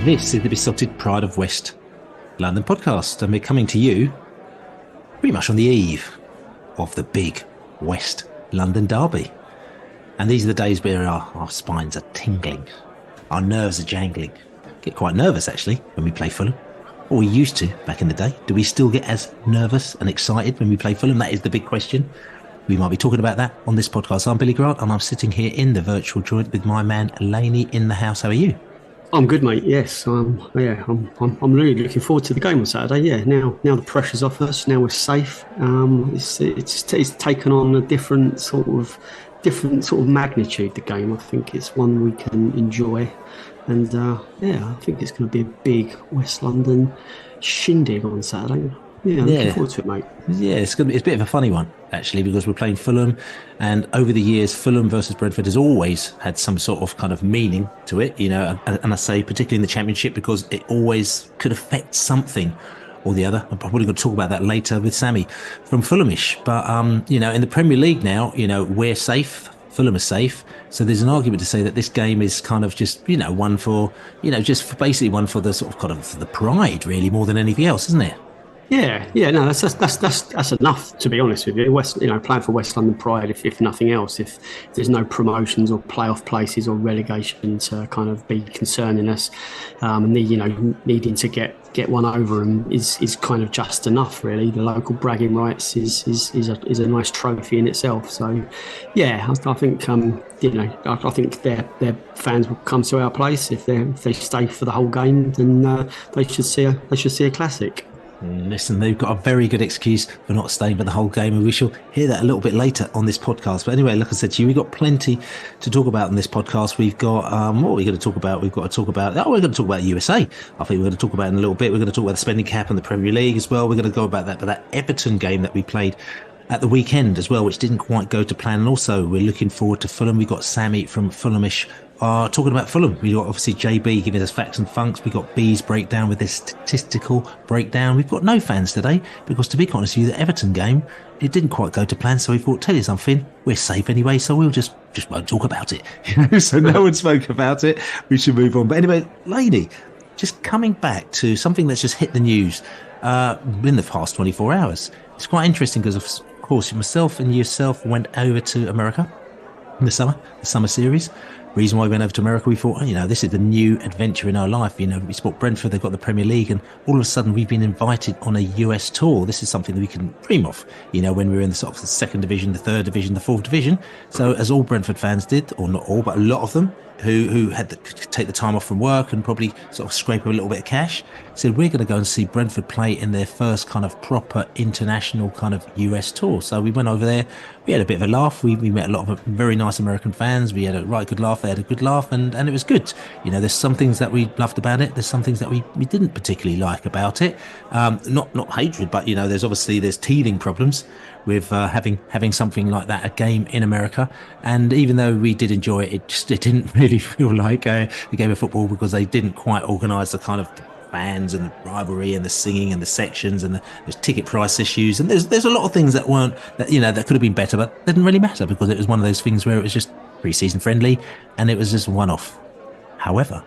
This is the Besotted Pride of West London podcast, and we're coming to you pretty much on the eve of the big West London derby. And these are the days where our spines are tingling, our nerves are jangling. Get quite nervous, actually, when we play Fulham. Or we used to back in the day. Do we still get as nervous and excited when we play Fulham? That is the big question. We might be talking about that on this podcast. I'm Billy Grant, and I'm sitting here in the virtual joint with my man Laney in the house. How are you? I'm good, mate. Yes, I'm really looking forward to the game on Saturday. Yeah, now the pressure's off us. Now we're safe. It's taken on a different sort of magnitude. The game, I think, it's one we can enjoy, and I think it's going to be a big West London shindig on Saturday. Yeah, I'm looking forward to it, mate. Yeah, it's a bit of a funny one, actually, because we're playing Fulham, and over the years, Fulham versus Brentford has always had some sort of kind of meaning to it, you know, and I say particularly in the Championship because it always could affect something or the other. I'm probably going to talk about that later with Sammy from Fulhamish. But, in the Premier League now, we're safe. Fulham are safe. So there's an argument to say that this game is kind of just, one for, basically one for the sort of kind of the pride, really, more than anything else, isn't it? Yeah, no, that's enough, to be honest with you. Playing for West London pride, if nothing else, if there's no promotions or playoff places or relegation to kind of be concerning us, needing to get one over them is kind of just enough, really. The local bragging rights is a nice trophy in itself. So, yeah, I think I think their fans will come to our place if they stay for the whole game. Then they should see a classic. Listen, they've got a very good excuse for not staying for the whole game, and we shall hear that a little bit later on this podcast. But anyway, like I said to you, we've got plenty to talk about in this podcast. We've got, what are we going to talk about? We're going to talk about the USA. I think we're going to talk about it in a little bit. We're going to talk about the spending cap and the Premier League as well. We're going to go about that Everton game that we played at the weekend as well, which didn't quite go to plan. And also, we're looking forward to Fulham. We've got Sammy from Fulhamish talking about Fulham. We've got obviously JB giving us facts and funks. We've got B's breakdown with this statistical breakdown. We've got no fans today because, to be honest with you, the Everton game, it didn't quite go to plan. So we thought, tell you something, we're safe anyway, so we'll just won't talk about it. So no one spoke about it. We should move on. But anyway, Laney, just coming back to something that's just hit the news in the past 24 hours. It's quite interesting because, of course, myself and yourself went over to America in the summer series. Reason why we went over to America, we thought, this is the new adventure in our life. We support Brentford, they've got the Premier League, and all of a sudden we've been invited on a US tour. This is something that we can dream of, when we were in the sort of the second division, the third division, the fourth division. So as all Brentford fans did, or not all, but a lot of them, who had to take the time off from work and probably sort of scrape a little bit of cash, said, we're going to go and see Brentford play in their first kind of proper international kind of US tour. So we went over there. We had a bit of a laugh. We met a lot of very nice American fans. We had a right good laugh. They had a good laugh, and it was good. There's some things that we loved about it. There's some things that we didn't particularly like about it. Not hatred, but there's teething problems with having something like that, a game in America. And even though we did enjoy it, it didn't really feel like a game of football because they didn't quite organise the kind of fans and the rivalry and the singing and the sections and there's ticket price issues, and there's a lot of things that that could have been better, but didn't really matter because it was one of those things where it was just pre-season friendly and it was just one-off. However,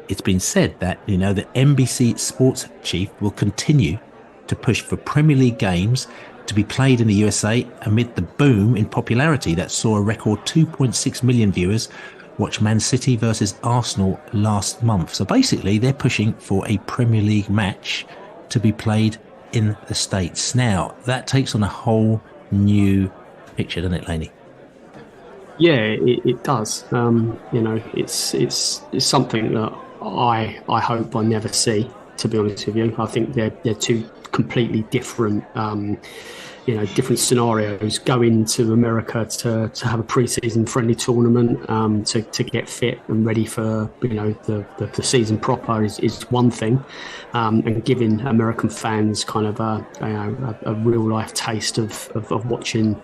it's been said that the NBC sports chief will continue to push for Premier League games to be played in the USA amid the boom in popularity that saw a record 2.6 million viewers watch Man City versus Arsenal last month. So basically, they're pushing for a Premier League match to be played in the States. Now, that takes on a whole new picture, doesn't it, Laney? Yeah, it does. It's something that I hope I never see, to be honest with you. I think they're two completely different different scenarios. Going to America to have a pre-season friendly tournament, to get fit and ready for the season proper is one thing, and giving American fans kind of a real life taste of watching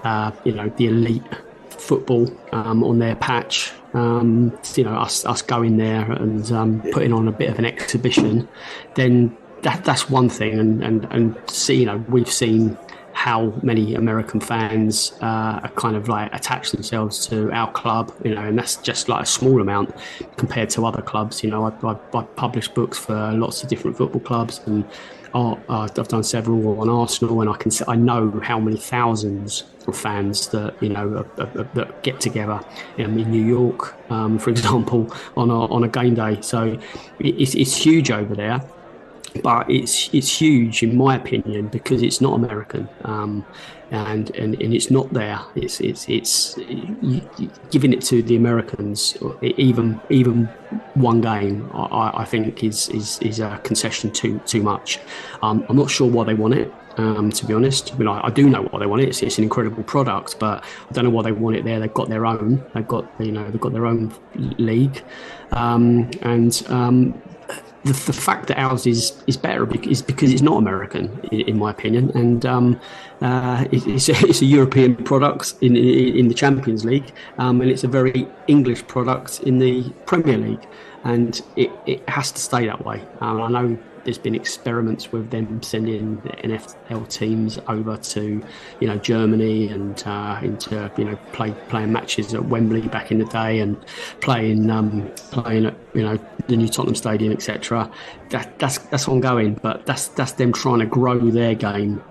the elite football on their patch. Us going there and putting on a bit of an exhibition, then that's one thing. And see, we've seen how many American fans kind of like attach themselves to our club, and that's just like a small amount compared to other clubs. I publish books for lots of different football clubs, and I've done several on Arsenal, and I know how many thousands of fans that that get together in New York, for example, on a game day. So it's huge over there, but it's huge in my opinion because it's not American, and it's not there. It's giving it to the Americans, even one game. I think is a concession too much. I'm not sure why they want it. To be honest, I mean, I do know why they want it. It's an incredible product, but I don't know why they want it there. They've got their own. They've got their own league, and the fact that ours is better is because it's not American, in my opinion, and it's a European product in the Champions League, and it's a very English product in the Premier League, and it has to stay that way. I know there's been experiments with them sending the NFL teams over to Germany and into playing matches at Wembley back in the day, and playing at the new Tottenham Stadium, etc. That's ongoing, but that's them trying to grow their game.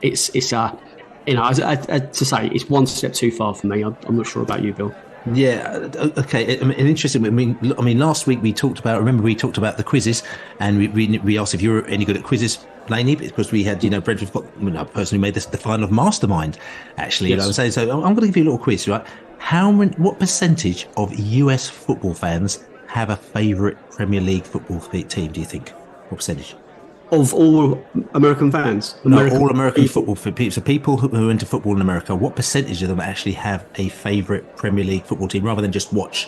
It's to say it's one step too far for me. I'm not sure about you, Bill. Yeah. Okay. I mean, interesting. I mean, last week we talked about. Remember, we talked about the quizzes, and we asked if you were any good at quizzes, Laney, because we had Brentford got a person who made the final of Mastermind. Actually, yes. I'm saying so. I'm going to give you a little quiz, right? What percentage of US football fans have a favourite Premier League football team? Do you think? What percentage? Of all American fans? All American football people. So people who are into football in America, what percentage of them actually have a favourite Premier League football team rather than just watch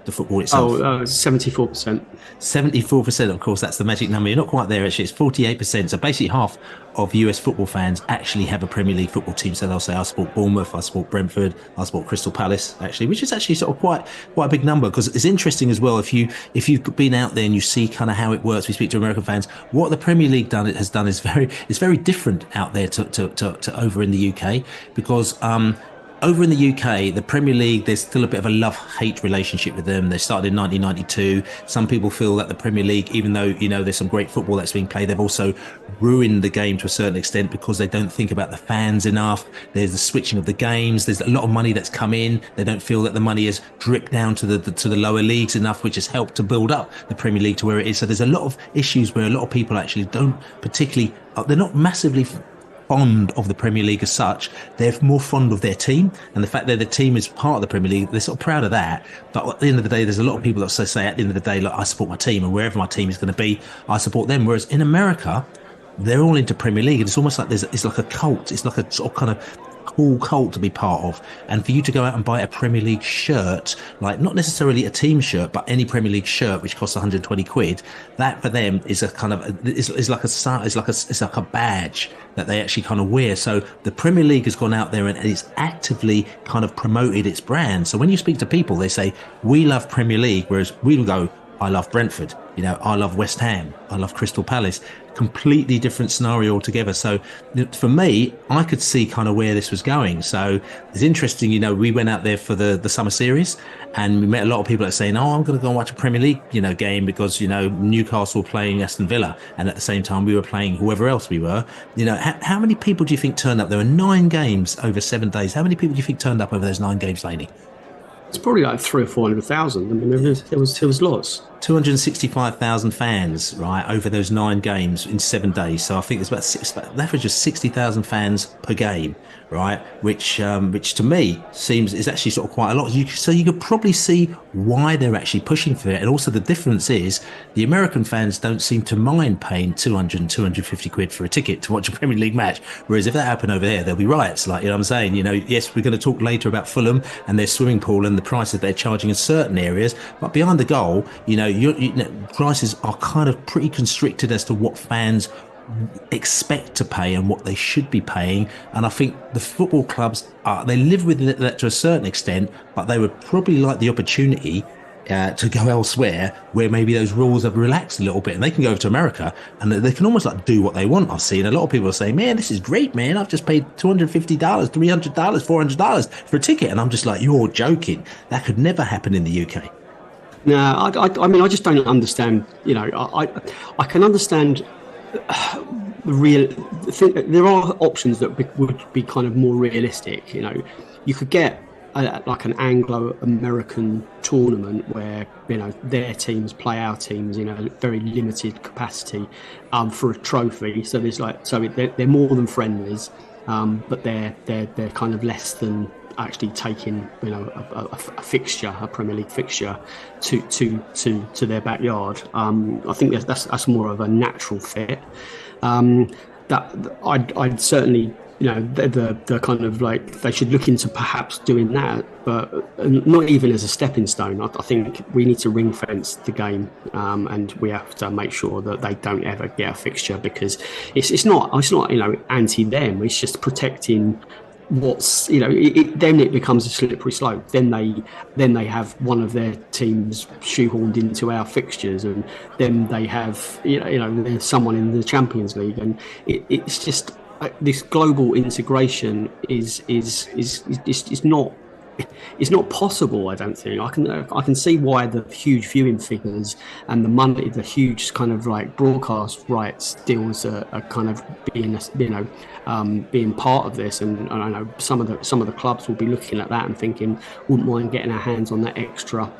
the football itself? 74%. 74%, of course, that's the magic number. You're not quite there, actually. It's 48%. So basically half of US football fans actually have a Premier League football team. So they'll say, I support Bournemouth, I support Brentford, I support Crystal Palace, actually, which is actually sort of quite a big number, because it's interesting as well. If you've been out there and you see kind of how it works, we speak to American fans, what the Premier League has done is very different out there to over in the UK, because over in the UK, the Premier League, there's still a bit of a love-hate relationship with them. They started in 1992. Some people feel that the Premier League, even though, there's some great football that's being played, they've also ruined the game to a certain extent because they don't think about the fans enough. There's the switching of the games. There's a lot of money that's come in. They don't feel that the money has dripped down to the lower leagues enough, which has helped to build up the Premier League to where it is. So there's a lot of issues where a lot of people actually don't particularly, they're not massively fond of the Premier League as such. They're more fond of their team, and the fact that the team is part of the Premier League, they're sort of proud of that. But at the end of the day, there's a lot of people that say at the end of the day, look, I support my team, and wherever my team is going to be, I support them. Whereas in America, they're all into Premier League, and it's almost like it's like a cult. It's like a sort of kind of cool cult to be part of. And for you to go out and buy a Premier League shirt, like not necessarily a team shirt, but any Premier League shirt, which costs 120 quid, that for them is a kind of it's like a badge that they actually kind of wear. So the Premier League has gone out there and it's actively kind of promoted its brand. So when you speak to people, they say, we love Premier League, whereas we'll go, I love Brentford, I love West Ham, I love Crystal Palace. Completely different scenario altogether. So for me, I could see kind of where this was going. So it's interesting, we went out there for the summer series, and we met a lot of people that are saying, I'm going to go and watch a Premier League, game because, Newcastle were playing Aston Villa, and at the same time we were playing whoever else we were. How many people do you think turned up? There were 9 games over 7 days. How many people do you think turned up over those 9 games, Laney? It's probably like 300,000 or 400,000. I mean, there was lots. 265,000 fans, right, over those 9 games in 7 days. So I think there's about an average of 60,000 fans per game, right? Which to me is actually sort of quite a lot. So you could probably see why they're actually pushing for it. And also the difference is the American fans don't seem to mind paying 200 250 quid for a ticket to watch a Premier League match. Whereas if that happened over there, there'll be riots. Like, what I'm saying? Yes, we're going to talk later about Fulham and their swimming pool and the prices they're charging in certain areas. But behind the goal, prices are kind of pretty constricted as to what fans expect to pay and what they should be paying. And I think the football clubs they live with that to a certain extent, but they would probably like the opportunity to go elsewhere where maybe those rules have relaxed a little bit, and they can go over to America and they can almost like do what they want. I've seen a lot of people say, man, this is great, man. I've just paid $250, $300, $400 for a ticket. And I'm just like, you're joking. That could never happen in the UK. No, I mean, I just don't understand. I can understand the real. There are options that would be kind of more realistic. You could get like an Anglo-American tournament where their teams play our teams in a very limited capacity for a trophy. So they're more than friendlies, but they're kind of less than actually taking a fixture, a Premier League fixture, to their backyard. I think that's more of a natural fit. That I'd certainly the kind of like they should look into perhaps doing that, but not even as a stepping stone. I think we need to ring fence the game, and we have to make sure that they don't ever get a fixture, because it's not anti them. It's just protecting what's then it becomes a slippery slope. Then they have one of their teams shoehorned into our fixtures, and then they have there's someone in the Champions League, and it's just this global integration is not possible. I don't think I can see why the huge viewing figures and the money, the huge kind of like broadcast rights deals are kind of being part of this, and I know some of the clubs will be looking at that and thinking, wouldn't mind getting our hands on that extra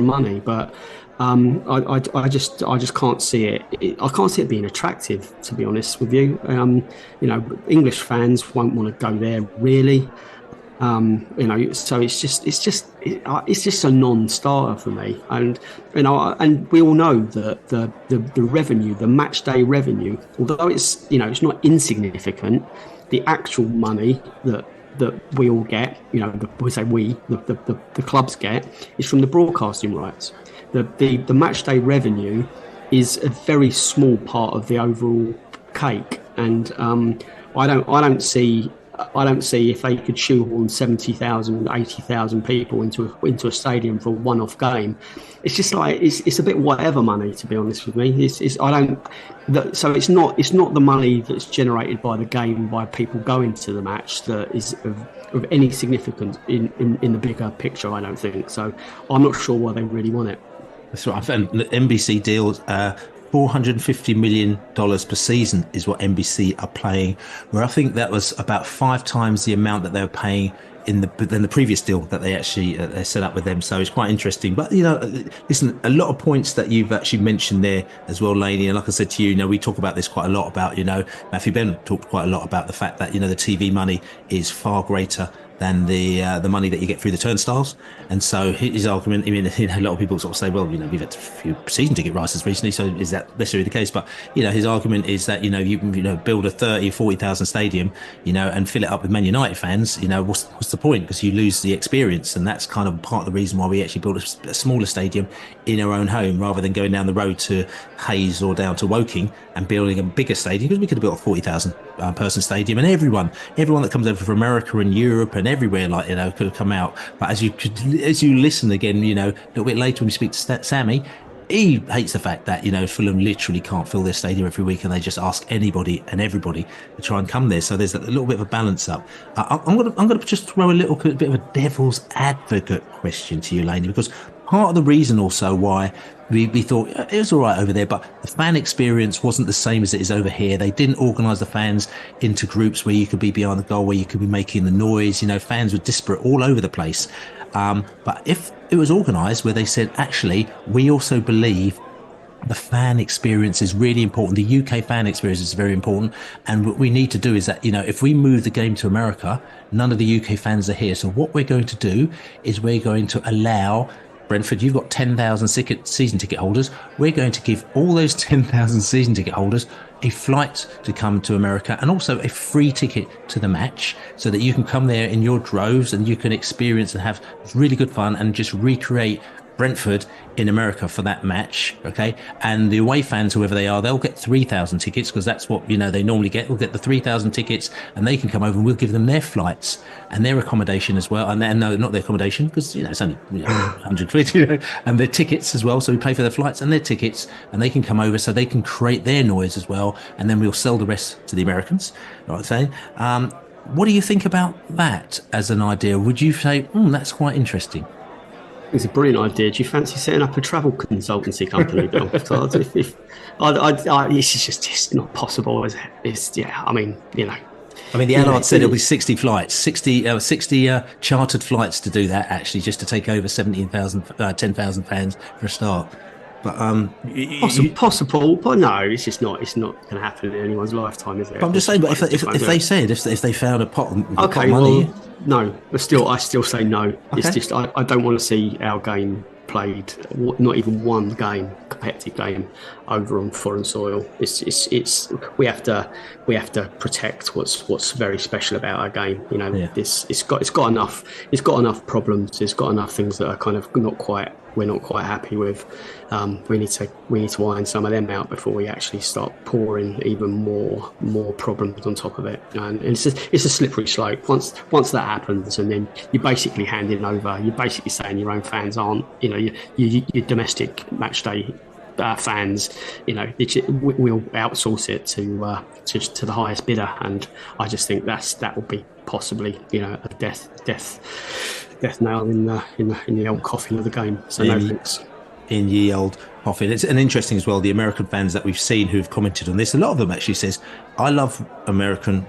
money, but I just can't see it. I can't see it being attractive, to be honest with you. English fans won't want to go there really. So it's just a non-starter for me, and we all know that the revenue, the match day revenue, although it's not insignificant, the actual money that we all get, the clubs get, is from the broadcasting rights. The match day revenue is a very small part of the overall cake, and I don't see if they could shoehorn 70,000, 80,000 people into a stadium for a one-off game. It's just like it's a bit whatever money, to be honest with me. So it's not the money that's generated by the game, by people going to the match, that is of any significance in the bigger picture. I don't think so. I'm not sure why they really want it. That's right. And the NBC deals. $450 million per season is what NBC are paying, where I think that was about 5 times the amount that they were paying than the previous deal that they actually they set up with them. So it's quite interesting. But listen, a lot of points that you've actually mentioned there as well, Laney. And like I said to you, we talk about this quite a lot about Matthew Ben talked quite a lot about the fact that the TV money is far greater than the money that you get through the turnstiles. And so his argument, I mean, a lot of people sort of say, well, we've had a few season ticket rises recently, so is that necessarily the case? But his argument is that you can build a 30 or 40,000 stadium, and fill it up with Man United fans. What's the point? Because you lose the experience, and that's kind of part of the reason why we actually build a smaller stadium in our own home, rather than going down the road to Hayes or down to Woking and building a bigger stadium, because we could have built a 40,000 person stadium, and everyone that comes over from America and Europe and everywhere could have come out. But as you listen again, a little bit later when we speak to Sammy, he hates the fact that Fulham literally can't fill their stadium every week, and they just ask anybody and everybody to try and come there. So there's a little bit of a balance up. I'm gonna just throw a little bit of a devil's advocate question to you, Laney, because part of the reason also why we thought it was all right over there, but the fan experience wasn't the same as it is over here. They didn't organise the fans into groups where you could be behind the goal, where you could be making the noise. Fans were disparate all over the place. But if it was organised where they said, actually, we also believe the fan experience is really important. The UK fan experience is very important. And what we need to do is that, if we move the game to America, none of the UK fans are here. So what we're going to do is we're going to allow Brentford, you've got 10,000 season ticket holders. We're going to give all those 10,000 season ticket holders a flight to come to America, and also a free ticket to the match, so that you can come there in your droves and you can experience and have really good fun and just recreate Brentford in America for that match, okay? And the away fans, whoever they are, they'll get 3,000 tickets because that's what, they normally get. We'll get the 3,000 tickets and they can come over and we'll give them their flights and their accommodation as well. And then, no, not their accommodation because, it's only 100 quid, and their tickets as well. So we pay for their flights and their tickets and they can come over so they can create their noise as well. And then we'll sell the rest to the Americans, you know what I'm saying? What do you think about that as an idea? Would you say, that's quite interesting? It's a brilliant idea. Do you fancy setting up a travel consultancy company, Bill? It's not possible, is it? The Allard said it'll be 60 flights, 60 chartered flights to do that, actually, just to take over 10,000 fans for a start. But possible, but no, it's just not. It's not going to happen in anyone's lifetime, is it? But I'm just saying, but if they found a pot of money, well, no. I still say no. Okay. It's just I don't want to see our game played, not even one game, competitive game, over on foreign soil. It's we have to protect what's very special about our game. It's got enough problems. It's got enough things that are kind of we're not quite happy with. We need to iron some of them out before we actually start pouring even more problems on top of it. And it's a slippery slope. Once that happens, and then you're basically handing over. You're basically saying your own fans aren't. Your domestic match day fans. We'll outsource it to the highest bidder, and I just think that will be possibly a death nail in the old coffin of the game. So no thanks. In ye old coffin. It's an interesting as well. The American fans that we've seen who've commented on this, a lot of them actually says, "I love American,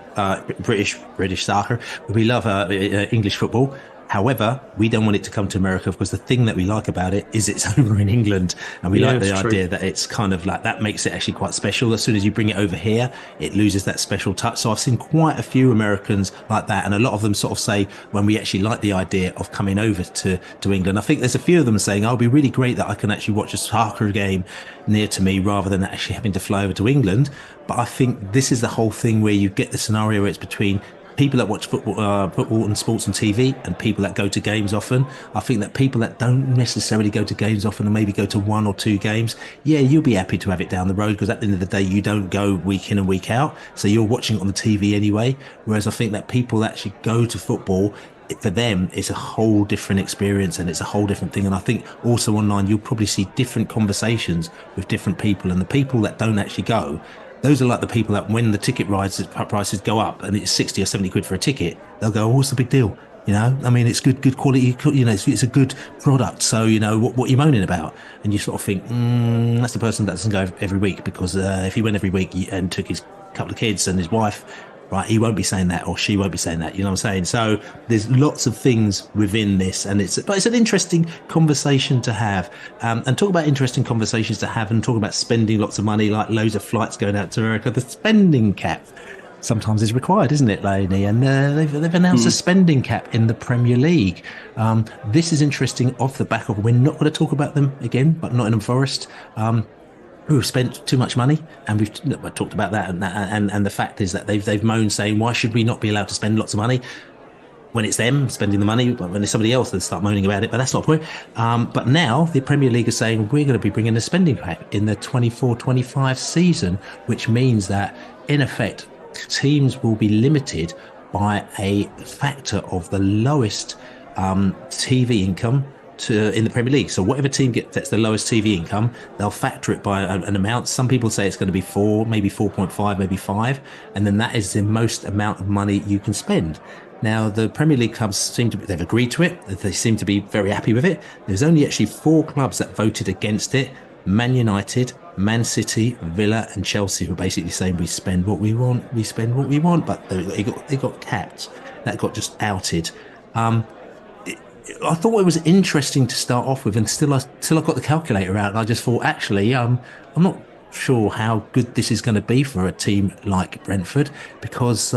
British soccer. We love English football. However, we don't want it to come to America because the thing that we like about it is it's over in England, and we like the idea that it's kind of like that makes it actually quite special. As soon as you bring it over here, it loses that special touch." So I've seen quite a few Americans like that, and a lot of them sort of say when we actually like the idea of coming over to England. I think there's a few of them saying, "Oh, it'll be really great that I can actually watch a soccer game near to me rather than actually having to fly over to England." But I think this is the whole thing where you get the scenario where it's between people that watch football and sports on TV and people that go to games often. I think that people that don't necessarily go to games often and maybe go to 1 or 2 games, you'll be happy to have it down the road because at the end of the day, you don't go week in and week out. So you're watching it on the TV anyway. Whereas I think that people that actually go to football, for them, it's a whole different experience and it's a whole different thing. And I think also online, you'll probably see different conversations with different people, and the people that don't actually go, those are like the people that when the ticket prices go up and it's 60 or 70 quid for a ticket, they'll go, "Oh, what's the big deal?" It's good quality, it's a good product. So, what are you moaning about? And you sort of think, that's the person that doesn't go every week, because if he went every week and took his couple of kids and his wife, right, he won't be saying that, or she won't be saying that. You know what I'm saying? So there's lots of things within this, but it's an interesting conversation to have. And talk about interesting conversations to have, and talk about spending lots of money, like loads of flights going out to America. The spending cap sometimes is required, isn't it, Laney? And they've announced a spending cap in the Premier League. This is interesting off the back of, we're not going to talk about them again, but Nottingham Forest. Who have spent too much money, and we've talked about that, and the fact is that they've moaned saying, why should we not be allowed to spend lots of money when it's them spending the money, but when it's somebody else they start moaning about it. But that's not the point. But now the Premier League is saying we're going to be bringing a spending cap in the 24-25 season, which means that in effect teams will be limited by a factor of the lowest TV income in the Premier League. So whatever team gets the lowest TV income, they'll factor it by an amount. Some people say it's going to be 4, maybe 4.5, maybe 5, and then that is the most amount of money you can spend. Now, the Premier League clubs they've agreed to it. They seem to be very happy with it. There's only actually 4 clubs that voted against it: Man United, Man City, Villa and Chelsea, who are basically saying we spend what we want, but they got capped. That got just outed. I thought it was interesting to start off with, and till I got the calculator out, and I just thought, actually, I'm not sure how good this is going to be for a team like Brentford, because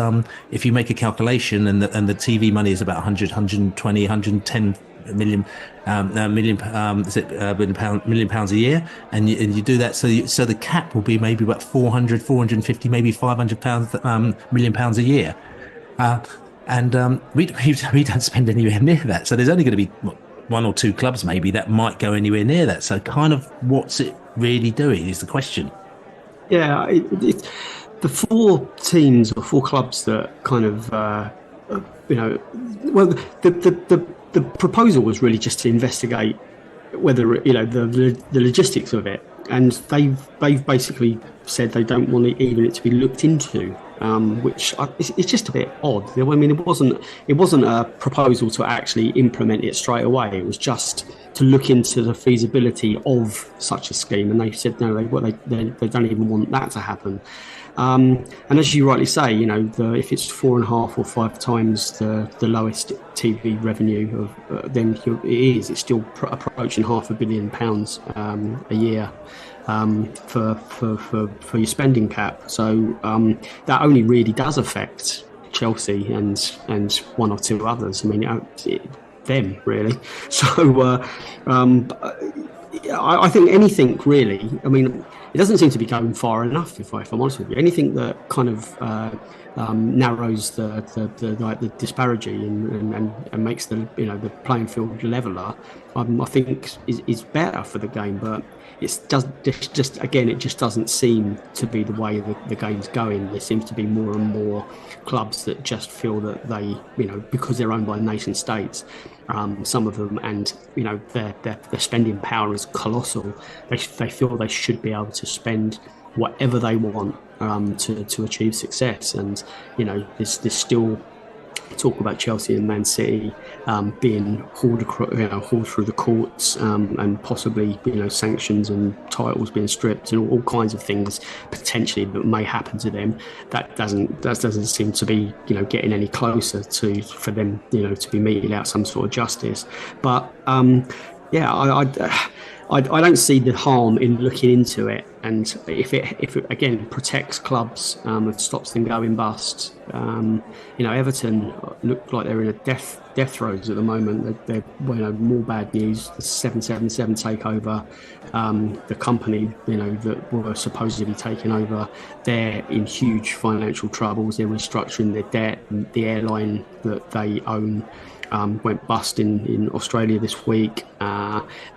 if you make a calculation and the TV money is about 100, 120, 110 million pounds a year, and you do that, so the cap will be maybe about 400, 450, maybe 500 million pounds a year. And we don't spend anywhere near that. So there's only going to be one or two clubs maybe that might go anywhere near that. So kind of what's it really doing is the question. Yeah, the four teams or four clubs that kind of, you know, well, the proposal was really just to investigate whether the logistics of it, and they've basically said they don't want it to be looked into, which it's just a bit odd. I mean, it wasn't a proposal to actually implement it straight away. It was just to look into the feasibility of such a scheme, and they said no, they don't even want that to happen. And as you rightly say, if it's 4.5 or 5 times the lowest TV revenue of, then it's still approaching £500 million a year for your spending cap. So that only really does affect Chelsea and one or two others. I mean, them really. So I think anything really. I mean, it doesn't seem to be going far enough. If I'm honest with you, anything that kind of narrows the disparity and makes the playing field leveler, I think is better for the game. But it just doesn't seem to be the way the game's going. There seems to be more and more clubs that just feel that they, because they're owned by nation states, some of them, and their spending power is colossal. They feel they should be able to spend whatever they want to achieve success. And there's still talk about Chelsea and Man City being hauled through the courts, and possibly sanctions and titles being stripped and all kinds of things potentially that may happen to them. That doesn't seem to be getting any closer for them to be meted out some sort of justice. But I don't see the harm in looking into it, and if it again protects clubs, and stops them going bust. Everton look like they're in a death throes at the moment. They're more bad news. The 777 takeover, the company that were supposedly taken over, they're in huge financial troubles. They're restructuring their debt. The airline that they own went bust in Australia this week.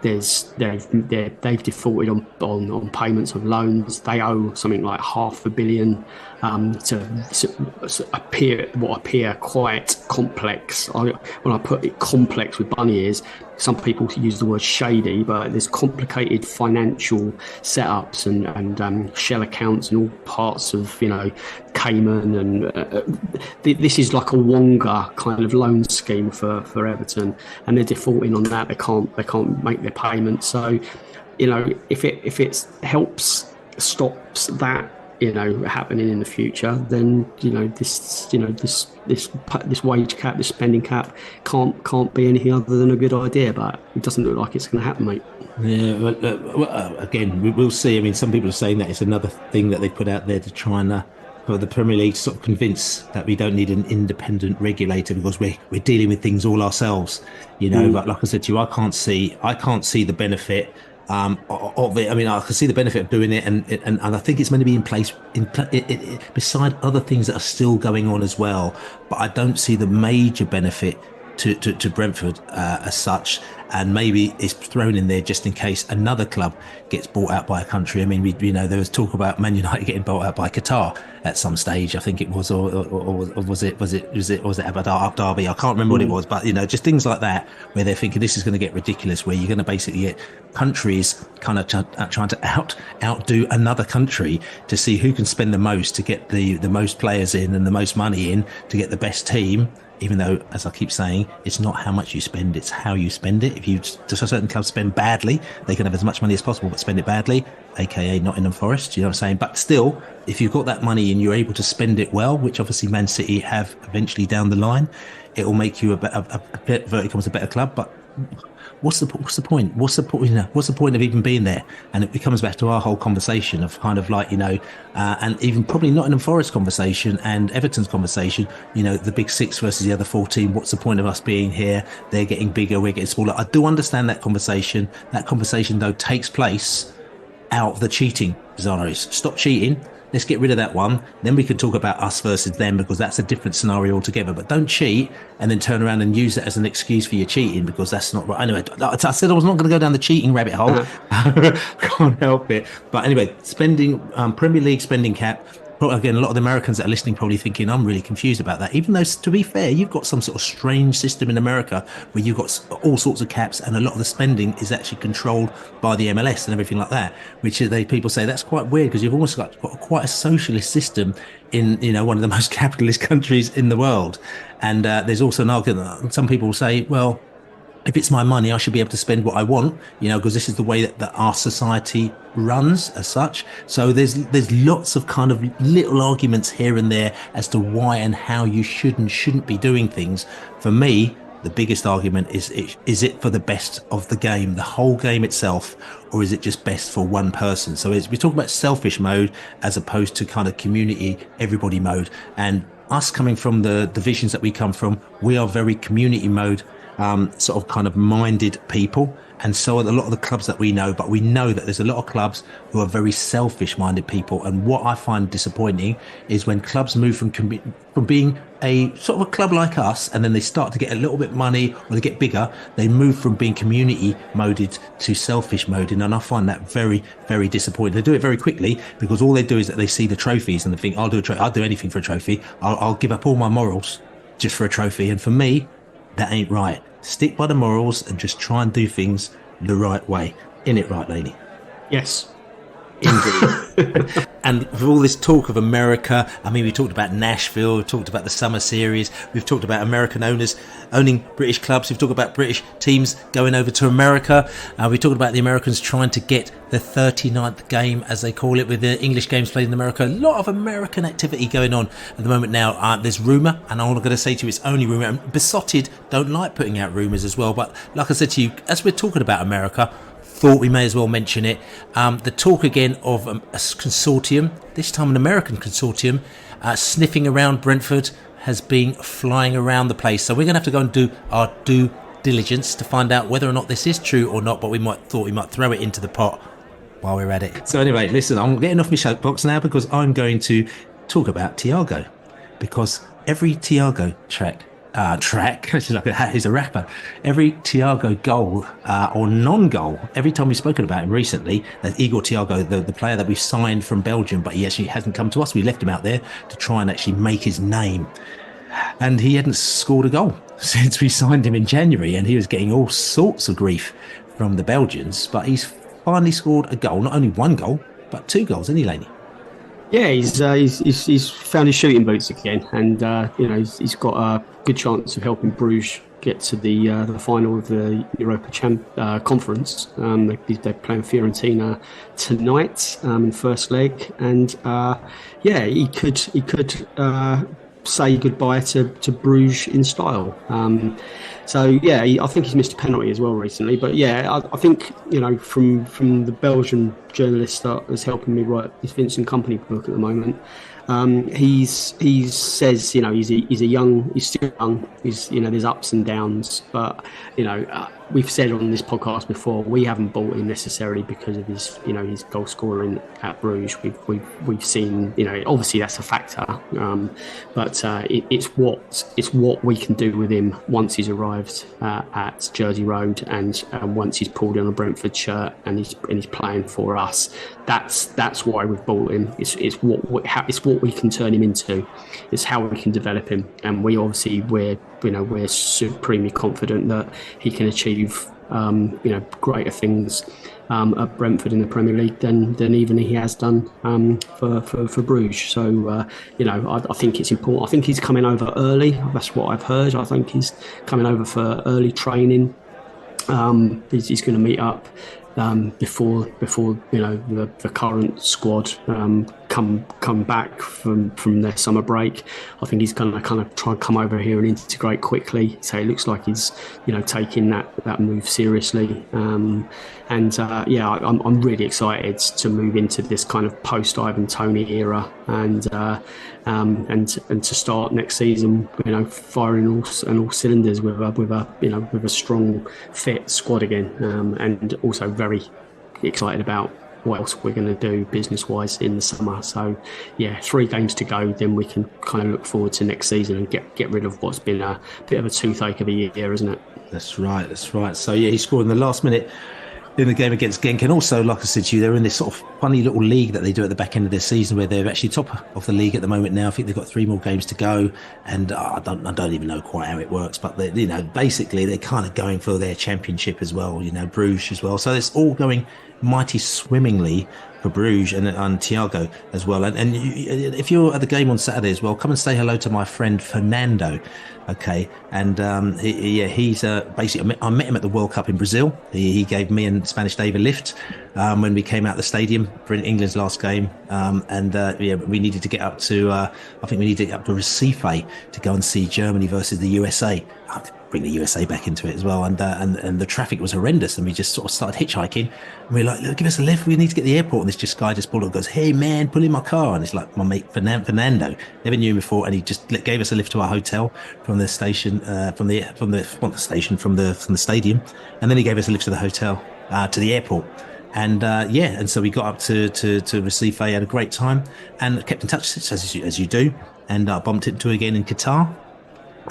They've defaulted on payments of loans. They owe something like £500 million to appear quite complex. When I put it complex with bunny ears, some people use the word shady, but there's complicated financial setups and shell accounts in all parts of Cayman, and this is like a Wonga kind of loan scheme for Everton, and they're defaulting on that. They can't make their payments. So if it helps stops that happening in the future, then this wage cap, this spending cap can't be anything other than a good idea. But it doesn't look like it's going to happen, mate. Yeah, well, again, we'll see. I mean, some people are saying that it's another thing that they put out there to try and for the Premier League to sort of convince that we don't need an independent regulator because we're dealing with things all ourselves, But like I said to you, I can't see the benefit of it. I mean, I can see the benefit of doing it, and I think it's meant to be in place beside other things that are still going on as well. But I don't see the major benefit to Brentford as such, and maybe it's thrown in there just in case another club gets bought out by a country. I mean, there was talk about Man United getting bought out by Qatar at some stage. I think it was, or was it Abu Dhabi? I can't remember what it was, but just things like that where they're thinking this is going to get ridiculous, where you're going to basically get countries kind of trying to outdo another country to see who can spend the most to get the most players in and the most money in to get the best team. Even though, as I keep saying, it's not how much you spend, it's how you spend it. If certain clubs spend badly, they can have as much money as possible, but spend it badly, aka Nottingham Forest, you know what I'm saying? But still, if you've got that money and you're able to spend it well, which obviously Man City have eventually down the line, it will make you a better club. But what's the point? What's the point of even being there? And it comes back to our whole conversation of kind of like, and even probably Nottingham Forest conversation and Everton's conversation, the big six versus the other 14. What's the point of us being here? They're getting bigger, we're getting smaller. I do understand that conversation. That conversation, though, takes place out of the cheating scenarios. Stop cheating. let's get rid of that one. Then we can talk about us versus them, because that's a different scenario altogether. But don't cheat and then turn around and use it as an excuse for your cheating, because that's not right. Anyway, I said I was not going to go down the cheating rabbit hole. Can't help it. But anyway, spending Premier League spending cap. Again, a lot of the Americans that are listening probably thinking, I'm really confused about that. Even though, to be fair, you've got some sort of strange system in America where you've got all sorts of caps, and a lot of the spending is actually controlled by the MLS and everything like that, which people say that's quite weird, because you've almost got quite a socialist system in, one of the most capitalist countries in the world. And there's also an argument, some people will say, well, if it's my money, I should be able to spend what I want, because this is the way that our society runs as such. So there's lots of kind of little arguments here and there as to why and how you should and shouldn't be doing things. For me, the biggest argument is it for the best of the game, the whole game itself, or is it just best for one person? So we talk about selfish mode as opposed to kind of community, everybody mode. And us coming from the divisions that we come from, we are very community mode sort of kind of minded people, and so are a lot of the clubs that we know. But we know that there's a lot of clubs who are very selfish minded people, and what I find disappointing is when clubs move from being a sort of a club like us, and then they start to get a little bit money or they get bigger, they move from being community moded to selfish moded, and I find that very, very disappointing. They do it very quickly, because all they do is that they see the trophies and they think, I'll do anything for a trophy. I'll give up all my morals just for a trophy. And for me, that ain't right. Stick by the morals and just try and do things the right way. In it right, Laney? Yes. Indeed. And with all this talk of America, I mean, we talked about Nashville, we talked about the summer series, we've talked about American owners owning British clubs, we've talked about British teams going over to America, we talked about the Americans trying to get the 39th game, as they call it, with the English games played in America. A lot of American activity going on at the moment now. There's rumour, and I'm going to say to you, it's only rumour, and Besotted don't like putting out rumours as well, but like I said to you, as we're talking about America, thought we may as well mention it. The talk again of a consortium, this time an American consortium, sniffing around Brentford, has been flying around the place. So we're going to have to go and do our due diligence to find out whether or not this is true or not, but we might throw it into the pot while we're at it. So anyway, listen, I'm getting off my soapbox now, because I'm going to talk about Thiago, because every Thiago track, he's a rapper. Every Thiago goal or non-goal, every time we've spoken about him recently, that Igor Thiago, the player that we've signed from Belgium, but he actually hasn't come to us. We left him out there to try and actually make his name. And he hadn't scored a goal since we signed him in January, and he was getting all sorts of grief from the Belgians. But he's finally scored a goal, not only one goal, but 2 goals, isn't he, Laney? Yeah, he's found his shooting boots again, and he's got a good chance of helping Bruges get to the final of the Europa Conference. They're playing Fiorentina tonight in the first leg, and he could say goodbye to Bruges in style. I think he's missed a penalty as well recently. But yeah, I think from the Belgian journalist that is helping me write this Vincent Kompany book at the moment. He says he's still young. There's ups and downs, but we've said on this podcast before, we haven't bought him necessarily because of his goal scoring at Bruges. We've seen obviously that's a factor, but it's what we can do with him once he's arrived at Jersey Road, and once he's pulled on a Brentford shirt and he's playing for us. That's why we've bought him. It's what we can turn him into. It's how we can develop him, and we're supremely confident that he can achieve greater things at Brentford in the Premier League than even he has done for Bruges. So I think it's important. I think he's coming over early. That's what I've heard. I think he's coming over for early training. He's going to meet up before the current squad come back from their summer break. I think he's going to kind of try and come over here and integrate quickly. So it looks like he's taking that move seriously. I'm really excited to move into this kind of post Ivan Toney era and to start next season, firing on all cylinders with a strong fit squad again, and also very excited about what else we're going to do business-wise in the summer. So, yeah, 3 games to go, then we can kind of look forward to next season and get rid of what's been a bit of a toothache of a year, isn't it? That's right. That's right. So yeah, he scored in the last minute in the game against Genk. And also, like I said to you, they're in this sort of funny little league that they do at the back end of their season where they're actually top of the league at the moment now. I think they've got 3 more games to go. And I don't even know quite how it works. But, basically, they're kind of going for their championship as well, Bruges as well. So it's all going mighty swimmingly for Bruges and Thiago as well. And if you're at the game on Saturday as well, come and say hello to my friend Fernando. Okay, and he's basically, I met him at the World Cup in Brazil. He gave me and Spanish Dave a lift when we came out the stadium for England's last game, we needed to get up to Recife to go and see Germany versus the USA. Bring the USA back into it as well, and the traffic was horrendous, and we just sort of started hitchhiking, and we were like, look, give us a lift, we need to get to the airport. And this guy just pulled up and goes, hey man, pull in my car. And it's like my mate Fernando, never knew him before, and he just gave us a lift to our hotel from the station, from the stadium, and then he gave us a lift to the hotel, to the airport. And so we got up to Recife, had a great time, and kept in touch as you do, and bumped into again in Qatar.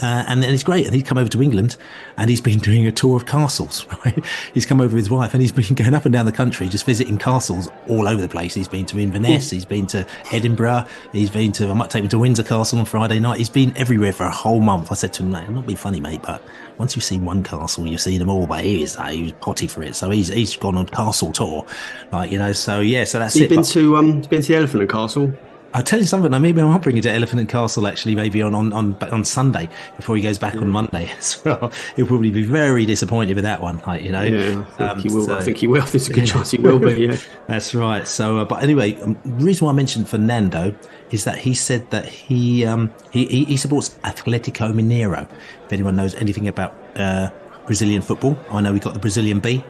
And it's great. And he's come over to England and he's been doing a tour of castles, right? He's come over with his wife and he's been going up and down the country, just visiting castles all over the place. He's been to Inverness, he's been to Edinburgh, I might take him to Windsor Castle on Friday night. He's been everywhere for a whole month. I said to him, mate, I'm not being funny, mate, but once you've seen one castle, you've seen them all. But he was potty for it. So he's gone on castle tour, so that's it. Been to the Elephant and Castle? I'll tell you something. Maybe I might bring you to Elephant and Castle actually, maybe on Sunday before he goes back on Monday as well. He'll probably be very disappointed with that one, Yeah, I think he will. I think he will. There's a good chance he will be. Yeah, that's right. So, but anyway, the reason why I mentioned Fernando is that he said that he supports Atletico Mineiro. If anyone knows anything about Brazilian football, I know we got the Brazilian B.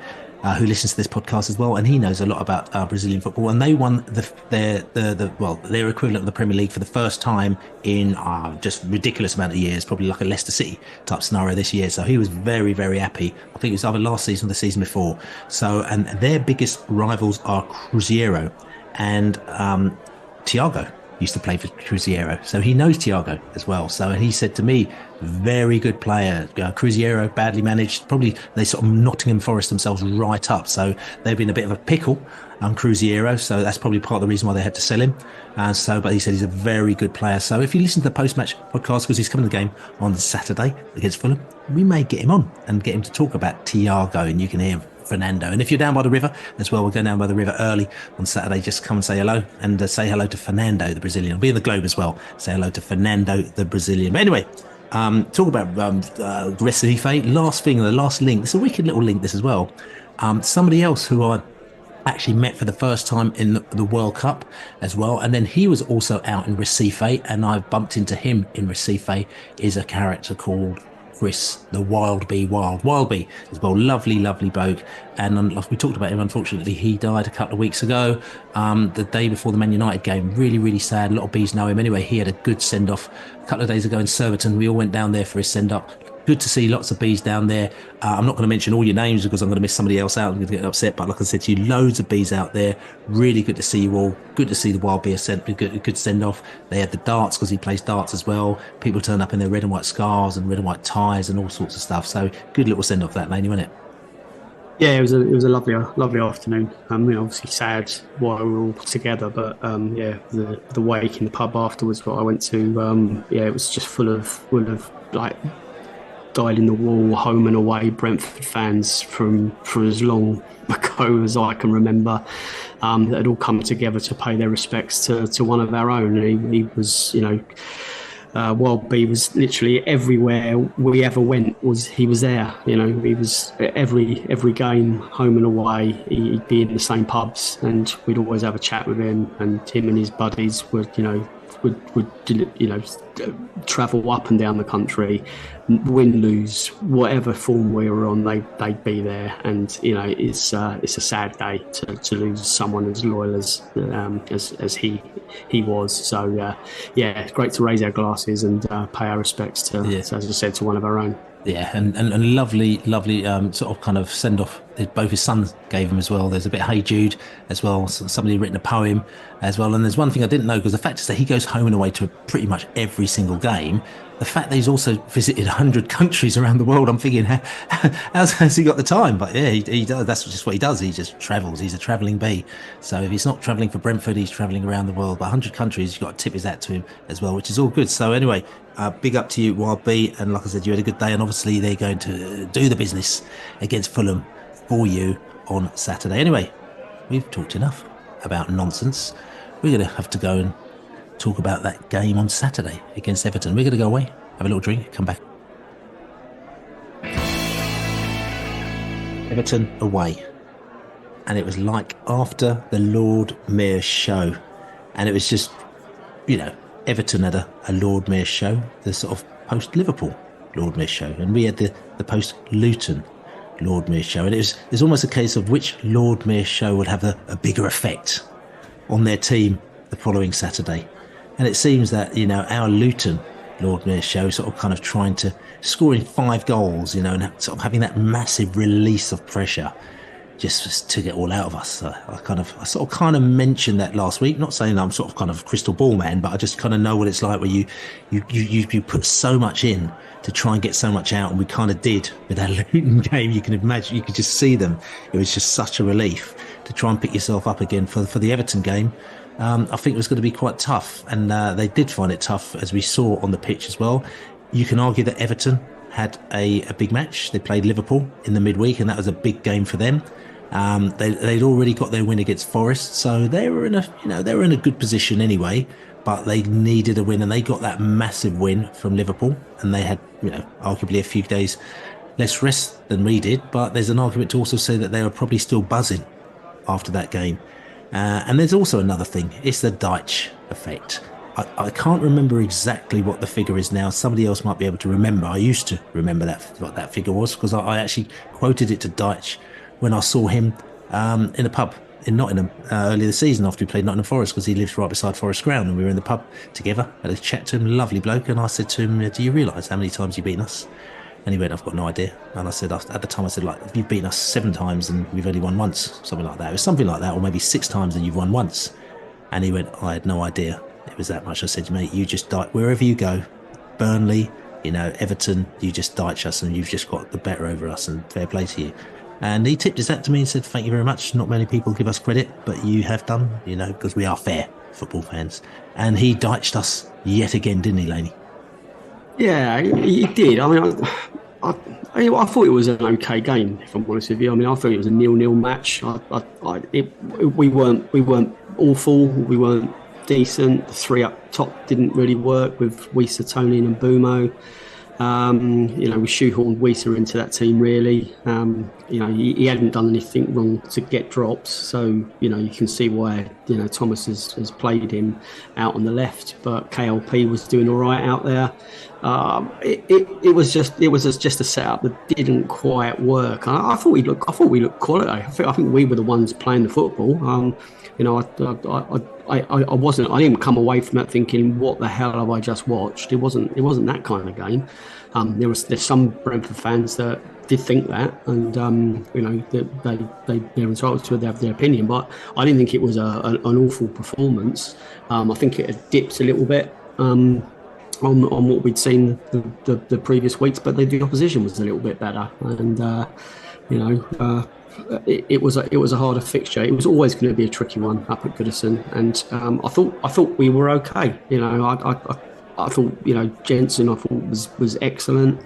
Who listens to this podcast as well, and he knows a lot about Brazilian football. And they won their equivalent of the Premier League for the first time in just ridiculous amount of years, probably like a Leicester City type scenario this year. So he was very, very happy. I think it was either last season or the season before. So, and their biggest rivals are Cruzeiro and Thiago used to play for Cruzeiro, so he knows Thiago as well. So he said to me, very good player. Cruzeiro, badly managed. Probably they sort of Nottingham Forest themselves right up. So they've been a bit of a pickle on Cruzeiro. So that's probably part of the reason why they had to sell him. But he said he's a very good player. So if you listen to the post-match podcast, because he's coming to the game on Saturday against Fulham, we may get him on and get him to talk about Thiago, and you can hear Fernando. And if you're down by the river as well, we'll go down by the river early on Saturday. Just come and say hello, and say hello to Fernando, the Brazilian. I'll be in the Globe as well. Say hello to Fernando, the Brazilian. But anyway, talk about Recife. Last thing, the last link. It's a wicked little link, this as well. Somebody else who I actually met for the first time in the World Cup as well, and then he was also out in Recife, and I bumped into him in Recife, is a character called Chris, the Wild Bee as well. Lovely bloke. And we talked about him, unfortunately he died a couple of weeks ago, the day before the Man United game. Really sad. A lot of bees know him anyway. He had a good send-off a couple of days ago in Surbiton. We all went down there for his send-off. Good to see lots of bees down there. I'm not going to mention all your names because I'm going to miss somebody else out. I'm going to get upset. But like I said to you, loads of bees out there. Really good to see you all. Good to see the Wild Bee good send off. They had the darts because he plays darts as well. People turn up in their red and white scarves and red and white ties and all sorts of stuff. So good little send off that, Laney, wasn't it? Yeah, it was a lovely afternoon. Obviously sad while we were all together, but the wake in the pub afterwards, what I went to, it was just full of like dyed in the wall, home and away Brentford fans from as long ago as I can remember, that had all come together to pay their respects to one of our own. He was, Wild Bee was literally everywhere we ever went. He was there. He was every game, home and away. He'd be in the same pubs, and we'd always have a chat with him. And him and his buddies would travel up and down the country, win, lose, whatever form we were on, they'd be there. And it's a sad day to lose someone as loyal as he was. So it's great to raise our glasses and pay our respects to, as I said, to one of our own. Yeah, and lovely sort of kind of send off. Both his sons gave him as well. There's a bit of Hey Jude as well. Somebody written a poem as well. And there's one thing I didn't know, because the fact is that he goes home and away to pretty much every single game. The fact that he's also visited 100 countries around the world, I'm thinking, how's he got the time? But yeah, he does. That's just what he does. He just travels. He's a travelling bee. So if he's not travelling for Brentford, he's travelling around the world. But 100 countries, you've got to tip his hat to him as well, which is all good. So anyway, big up to you, Wild B. And like I said, you had a good day. And obviously, they're going to do the business against Fulham for you on Saturday. Anyway, we've talked enough about nonsense. We're going to have to go and talk about that game on Saturday against Everton. We're going to go away, have a little drink, come back. Everton away. And it was like after the Lord Mayor's show. And it was just, Everton had a Lord Mayor's show, the sort of post-Liverpool Lord Mayor's show. And we had the post-Luton Lord Mayor's show. And it's almost a case of which Lord Mayor's show would have a bigger effect on their team the following Saturday. And it seems that, our Luton Lord Mayor's show is sort of kind of trying to scoring 5 goals, and sort of having that massive release of pressure just took it all out of us. I sort of kind of mentioned that last week, not saying I'm sort of kind of crystal ball man, but I just kind of know what it's like where you put so much in to try and get so much out. And we kind of did with that Luton game. You can imagine, you could just see them. It was just such a relief to try and pick yourself up again for the Everton game. I think it was going to be quite tough, and they did find it tough, as we saw on the pitch as well. You can argue that Everton had a big match. They played Liverpool in the midweek, and that was a big game for them. They'd already got their win against Forest, so they were in a good position anyway. But they needed a win, and they got that massive win from Liverpool, and they had arguably a few days less rest than we did. But there's an argument to also say that they were probably still buzzing after that game. And there's also another thing. It's the Dyche effect. I can't remember exactly what the figure is now. Somebody else might be able to remember. I used to remember what that figure was, because I actually quoted it to Dyche when I saw him in a pub in Nottingham earlier this season after we played Nottingham Forest, because he lives right beside Forest Ground, and we were in the pub together, had a chat to him, lovely bloke, and I said to him, do you realise how many times you've beaten us? And he went, I've got no idea. And I said, at the time, I said, you've beaten us 7 times and we've only won once, something like that. It was something like that, or maybe 6 times and you've won once. And he went, I had no idea it was that much. I said, mate, you just die wherever you go. Burnley, Everton, you just Dyche us, and you've just got the better over us, and fair play to you. And he tipped his hat to me and said, thank you very much. Not many people give us credit, but you have done, because we are fair football fans. And he Dyched us yet again, didn't he, Laney? Yeah, he did. I mean, I thought it was an okay game, if I'm honest with you. I mean, I thought it was a 0-0 match. We weren't awful. We weren't decent. The 3 up top didn't really work with Wissa, Tony, and Mbumo. We shoehorned Wissa into that team, really. He hadn't done anything wrong to get drops, so you can see why Thomas has played him out on the left, but KLP was doing all right out there. It was just a setup that didn't quite work. I thought we looked quality. I think we were the ones playing the football. I didn't come away from that thinking, what the hell have I just watched? It wasn't that kind of game. There's some Brentford fans that did think that, and they're entitled to have their opinion, but I didn't think it was an awful performance. I think it had dipped a little bit on what we'd seen the previous weeks, but the opposition was a little bit better, and it was a harder fixture. It was always going to be a tricky one up at Goodison, and I thought we were okay. I thought Jensen was excellent.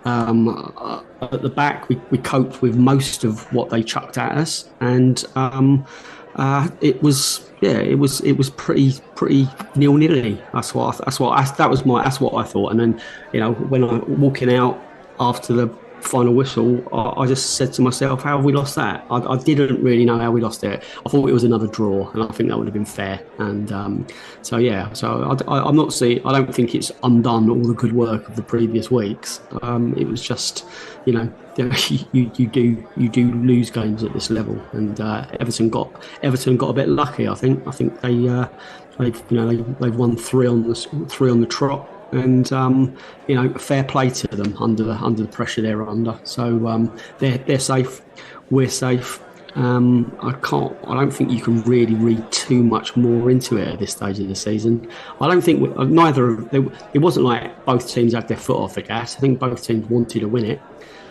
At the back, we coped with most of what they chucked at us, and it was pretty 0-0-y. That's what I thought. And then when I walking out after the final whistle, I just said to myself, how have we lost that? I didn't really know how we lost it. I thought it was another draw, and I think that would have been fair. And I'm not seeing. I don't think it's undone all the good work of the previous weeks. It was just, you do lose games at this level, and Everton got a bit lucky. I think they've won three on the trot. and fair play to them under the pressure they're under. So they're safe, we're safe. I don't think you can really read too much more into it at this stage of the season. I don't think it wasn't like both teams had their foot off the gas. I think both teams wanted to win it.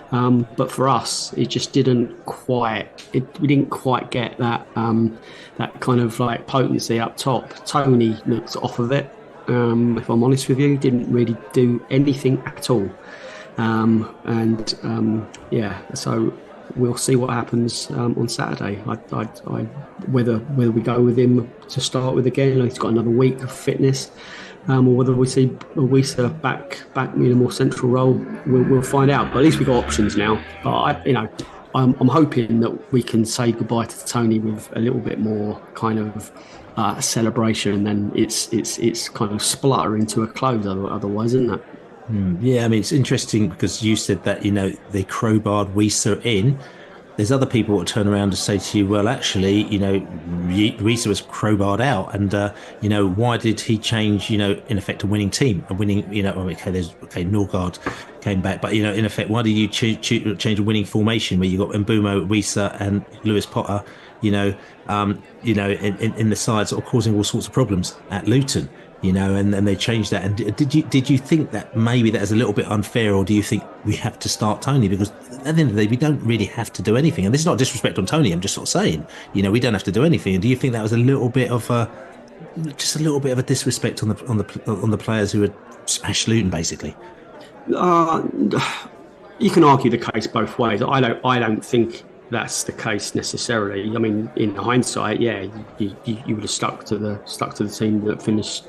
But for us, it just didn't quite. We didn't quite get that kind of like potency up top. Tony looked off of it. If I'm honest with you, didn't really do anything at all. So we'll see what happens on Saturday. Whether we go with him to start with again, he's got another week of fitness. Or whether we see Wisa back in a more central role, we'll find out. But at least we've got options now. But I'm hoping that we can say goodbye to Tony with a little bit more kind of celebration, and then it's kind of splutter into a close. Otherwise, isn't it? Yeah, I mean, it's interesting because you said that they crowbarred Wisa in. There's other people that turn around and say to you, well, actually, Wisa was crowbarred out, and why did he change, in effect, a winning team, Norgard came back, but in effect, why did you change a winning formation where you got Mbumo, Wisa, and Lewis Potter, in the side, sort of causing all sorts of problems at Luton? And they changed that. And did you think that maybe that is a little bit unfair, or do you think we have to start Tony? Because at the end of the day, we don't really have to do anything. And this is not disrespect on Tony. I'm just sort of saying, we don't have to do anything. And do you think that was a little bit of a disrespect on the players who had smashed Luton, basically? You can argue the case both ways. I don't think that's the case necessarily. I mean, in hindsight, yeah, you would have stuck to the team that finished,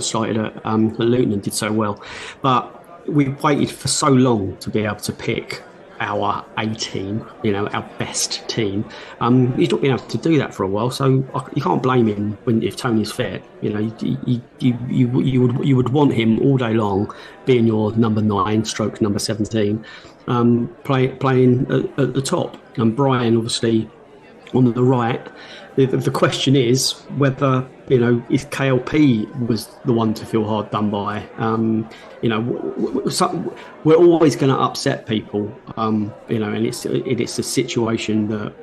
started at Luton and did so well. But we waited for so long to be able to pick our A team, our best team. He's not been able to do that for a while, so you can't blame him if Tony's fit. You would want him all day long, being your number 9, stroke number 17. Playing at the top, and Brian obviously on the right. The question is whether if KLP was the one to feel hard done by. We're always going to upset people, and it's a situation that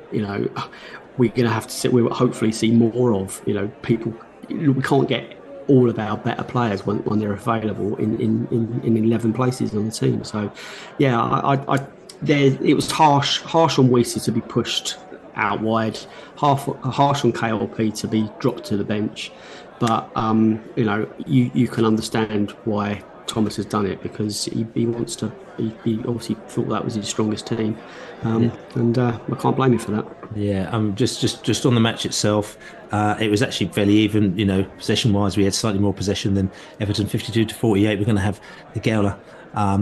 we're going to have to we'll hopefully see more of. People, we can't get all of our better players when they're available in 11 places on the team. So, yeah, it was harsh on Wisa to be pushed out wide, harsh on KLP to be dropped to the bench. But you can understand why Thomas has done it, because he wants to. He obviously thought that was his strongest team, and I can't blame him for that. Yeah, just on the match itself, it was actually fairly even. Possession-wise, we had slightly more possession than Everton, 52-48. We're going to have the Gowler,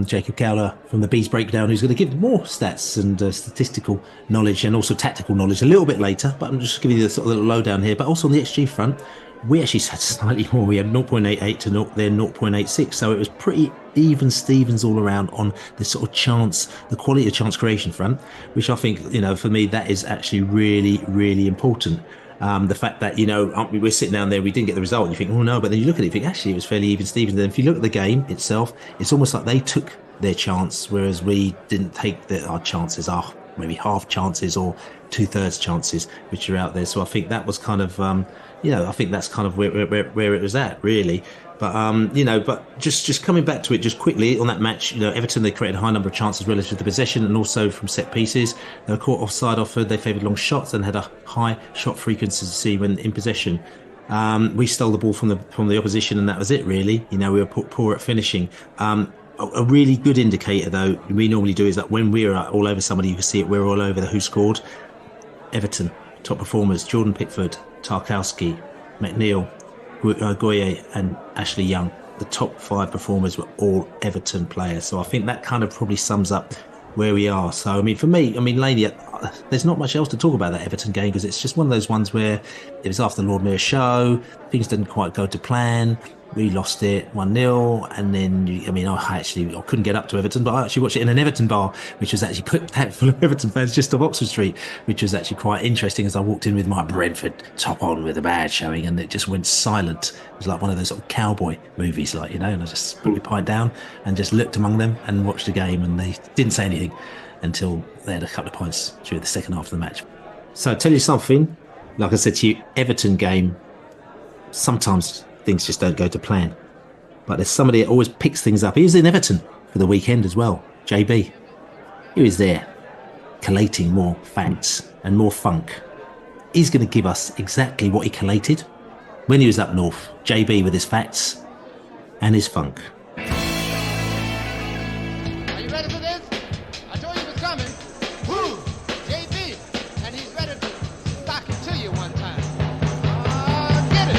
Jacob Gowler from TheBee's breakdown, who's going to give more stats and statistical knowledge and also tactical knowledge a little bit later. But I'm just giving you the sort of little lowdown here. But also on the XG front, we actually had slightly more. We had 0.88 to their 0.86. So it was pretty even Stevens all around on the sort of chance, the quality of chance creation front, which I think, for me, that is actually really, really important. The fact that, we're sitting down there, we didn't get the result, and you think, oh no, but then you look at it, you think, actually, it was fairly even Stevens. Then if you look at the game itself, it's almost like they took their chance, whereas we didn't take our chances, maybe half chances or 2/3 chances, which are out there. So I think that was kind of, I think that's kind of where it was at, really. But but just coming back to it just quickly on that match, Everton, they created a high number of chances relative to possession and also from set pieces. They were caught offside offered. They favoured long shots and had a high shot frequency when in possession. We stole the ball from the opposition, and that was it, really. We were poor at finishing. A really good indicator, though, we normally do, is that when we're all over somebody, you can see it. We're all over the who scored. Everton top performers: Jordan Pickford, Tarkowski, McNeil, Goye and Ashley Young. The top 5 performers were all Everton players. So I think that kind of probably sums up where we are. So, for me, Laney, there's not much else to talk about that Everton game, because it's just one of those ones where it was after the Lord Mayor's show, things didn't quite go to plan. We lost it 1-0, and then I couldn't get up to Everton, but I actually watched it in an Everton bar, which was actually put out full of Everton fans just off Oxford Street, which was actually quite interesting. As I walked in with my Brentford top on with a badge showing, and it just went silent. It was like one of those sort of cowboy movies, and I just put my pint down and just looked among them and watched the game, and they didn't say anything until they had a couple of points during the second half of the match. So I'll tell you something, like I said to you, Everton game, sometimes things just don't go to plan. But there's somebody that always picks things up. He was in Everton for the weekend as well, JB. He was there, collating more facts and more funk. He's going to give us exactly what he collated when he was up north. JB with his facts and his funk. Are you ready for this? I told you it was coming. Woo! JB, and he's ready to stock it to you one time. Get it!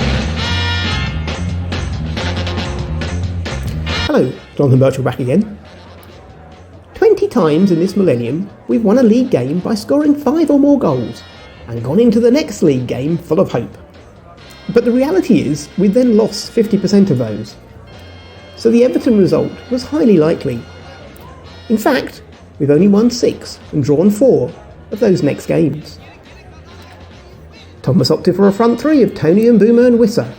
Hello, Jonathan Birchall back again. 20 times in this millennium, we've won a league game by scoring 5 or more goals, and gone into the next league game full of hope. But the reality is, we then lost 50% of those. So the Everton result was highly likely. In fact, we've only won 6 and drawn 4 of those next games. Thomas opted for a front three of Tony and Boomer and Wissa.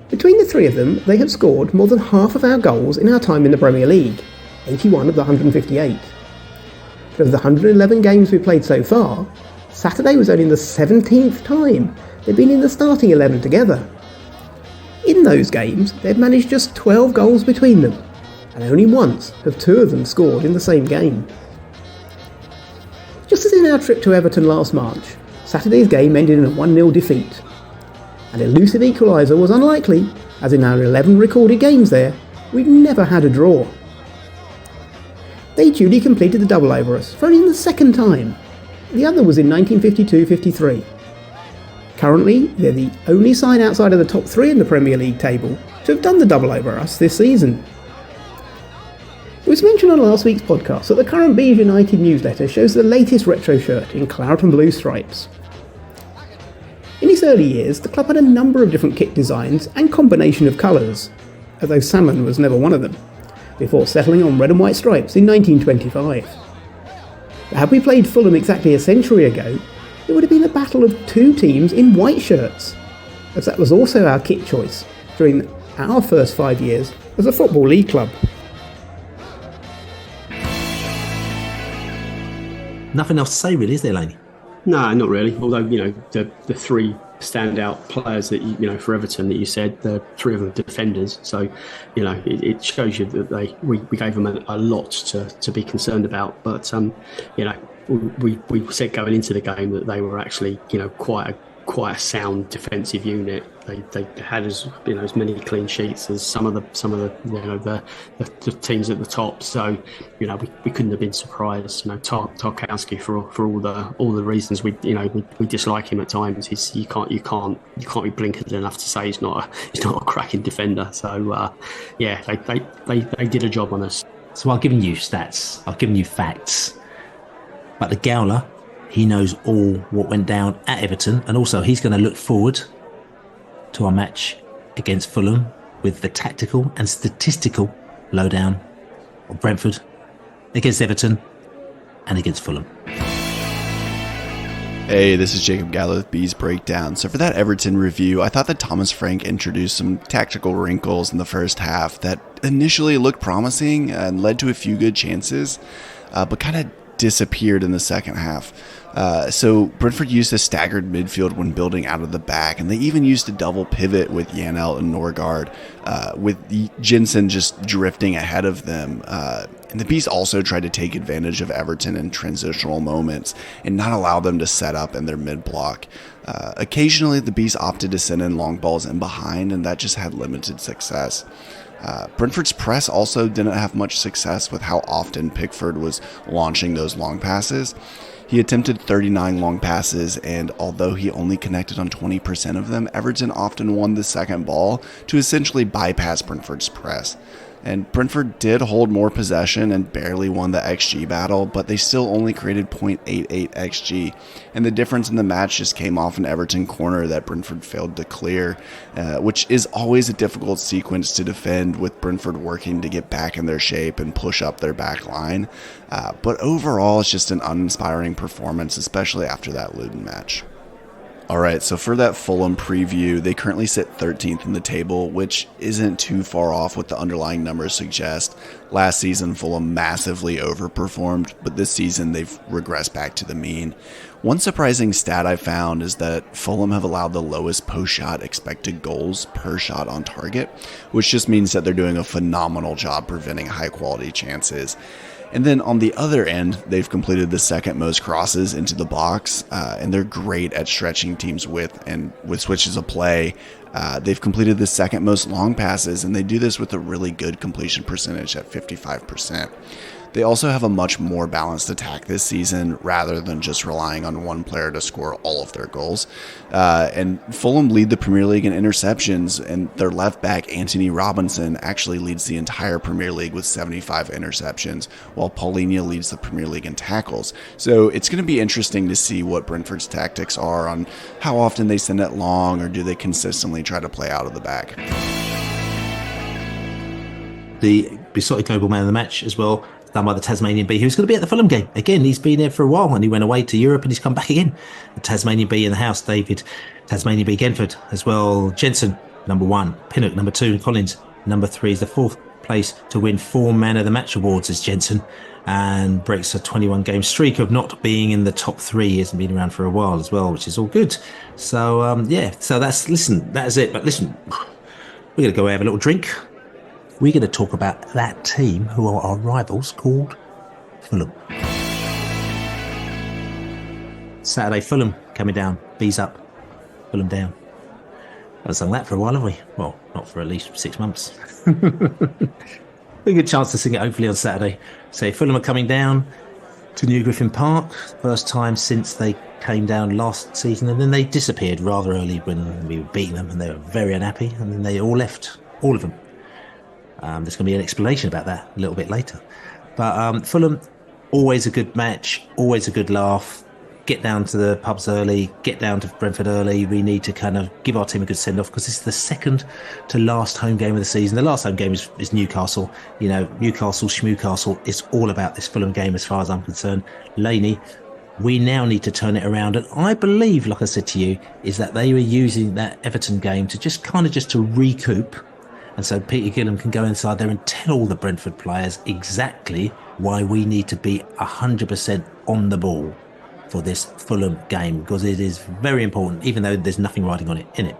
Between the three of them, they have scored more than half of our goals in our time in the Premier League, 81 of the 158. But of the 111 games we've played so far, Saturday was only the 17th time they've been in the starting 11 together. In those games, they've managed just 12 goals between them, and only once have 2 of them scored in the same game. Just as in our trip to Everton last March, Saturday's game ended in a 1-0 defeat. An elusive equaliser was unlikely, as in our 11 recorded games there, we've never had a draw. They duly completed the double over us for only the second time. The other was in 1952-53. Currently, they're the only side outside of the top 3 in the Premier League table to have done the double over us this season. It was mentioned on last week's podcast that the current Bees United newsletter shows the latest retro shirt in claret and blue stripes. In its early years, the club had a number of different kit designs and combination of colours, although salmon was never one of them, before settling on red and white stripes in 1925. But had we played Fulham exactly a century ago, it would have been a battle of 2 teams in white shirts, as that was also our kit choice during our first 5 years as a Football League club. Nothing else to say really, is there, Laney? No, not really. Although, the 3 standout players that, for Everton that you said, the 3 of them defenders. So, it shows you that we gave them a lot to be concerned about. But, we said going into the game that they were actually, quite a sound defensive unit. They had as many clean sheets as some of the teams at the top. So we couldn't have been surprised. Tarkowski for all the reasons we dislike him at times. You can't be blinkered enough to say he's not a cracking defender. So they did a job on us. So I've given you stats, I've given you facts, but the Gowler, he knows all what went down at Everton, and also he's going to look forward to our match against Fulham with the tactical and statistical lowdown of Brentford against Everton and against Fulham. Hey, this is Jacob Gallo with Bees Breakdown. So for that Everton review, I thought that Thomas Frank introduced some tactical wrinkles in the first half that initially looked promising and led to a few good chances, but kind of disappeared in the second half. So Brentford used a staggered midfield when building out of the back, and they even used a double pivot with Janelt and Norgard, with Jensen just drifting ahead of them. And the Bees also tried to take advantage of Everton in transitional moments and not allow them to set up in their mid-block. Occasionally, the Bees opted to send in long balls in behind, and that just had limited success. Brentford's press also didn't have much success with how often Pickford was launching those long passes. He attempted 39 long passes, and although he only connected on 20% of them, Everton often won the second ball to essentially bypass Brentford's press. And Brentford did hold more possession and barely won the XG battle, but they still only created 0.88 XG. And the difference in the match just came off an Everton corner that Brentford failed to clear, which is always a difficult sequence to defend with Brentford working to get back in their shape and push up their back line. But overall, it's just an uninspiring performance, especially after that Luton match. All right, so for that Fulham preview, they currently sit 13th in the table, which isn't too far off what the underlying numbers suggest. Last season, Fulham massively overperformed, but this season they've regressed back to the mean. One surprising stat I found is that Fulham have allowed the lowest post-shot expected goals per shot on target, which just means that they're doing a phenomenal job preventing high-quality chances. And then on the other end, they've completed the second most crosses into the box, and they're great at stretching teams with switches of play. They've completed the second most long passes, and they do this with a really good completion percentage at 55%. They also have a much more balanced attack this season rather than just relying on one player to score all of their goals. And Fulham lead the Premier League in interceptions, and their left back, Anthony Robinson, actually leads the entire Premier League with 75 interceptions, while Paulinho leads the Premier League in tackles. So it's going to be interesting to see what Brentford's tactics are on how often they send it long, or do they consistently try to play out of the back. The besotted global man of the match as well, done by the Tasmanian Bee, who's going to be at the Fulham game. Again, he's been there for a while, and he went away to Europe, and he's come back again. The Tasmanian Bee in the house, David, Tasmanian Bee Genford, as well. Jensen, number 1. Pinnock, number 2. Collins, number 3, is the 4th place to win 4 Man of the Match awards is Jensen, and breaks a 21-game streak of not being in the top 3. He hasn't been around for a while as well, which is all good. So, so that is it. But listen, we're going to go have a little drink. We're going to talk about that team who are our rivals called Fulham. Saturday, Fulham coming down. Bees up, Fulham down. I've sung that for a while, have we? Well, not for at least 6 months. A good chance to sing it hopefully on Saturday. So Fulham are coming down to New Griffin Park. First time since they came down last season, and then they disappeared rather early when we were beating them, and they were very unhappy, and then they all left, all of them. There's going to be an explanation about that a little bit later. But Fulham, always a good match, always a good laugh. Get down to the pubs early, get down to Brentford early. We need to kind of give our team a good send-off because this is the second to last home game of the season. The last home game is Newcastle. You know, Newcastle, Schmewcastle. It's all about this Fulham game as far as I'm concerned. Laney, we now need to turn it around. And I believe, like I said to you, is that they were using that Everton game to just to recoup. And so Peter Gillam can go inside there and tell all the Brentford players exactly why we need to be 100% on the ball for this Fulham game, because it is very important, even though there's nothing riding on it in it.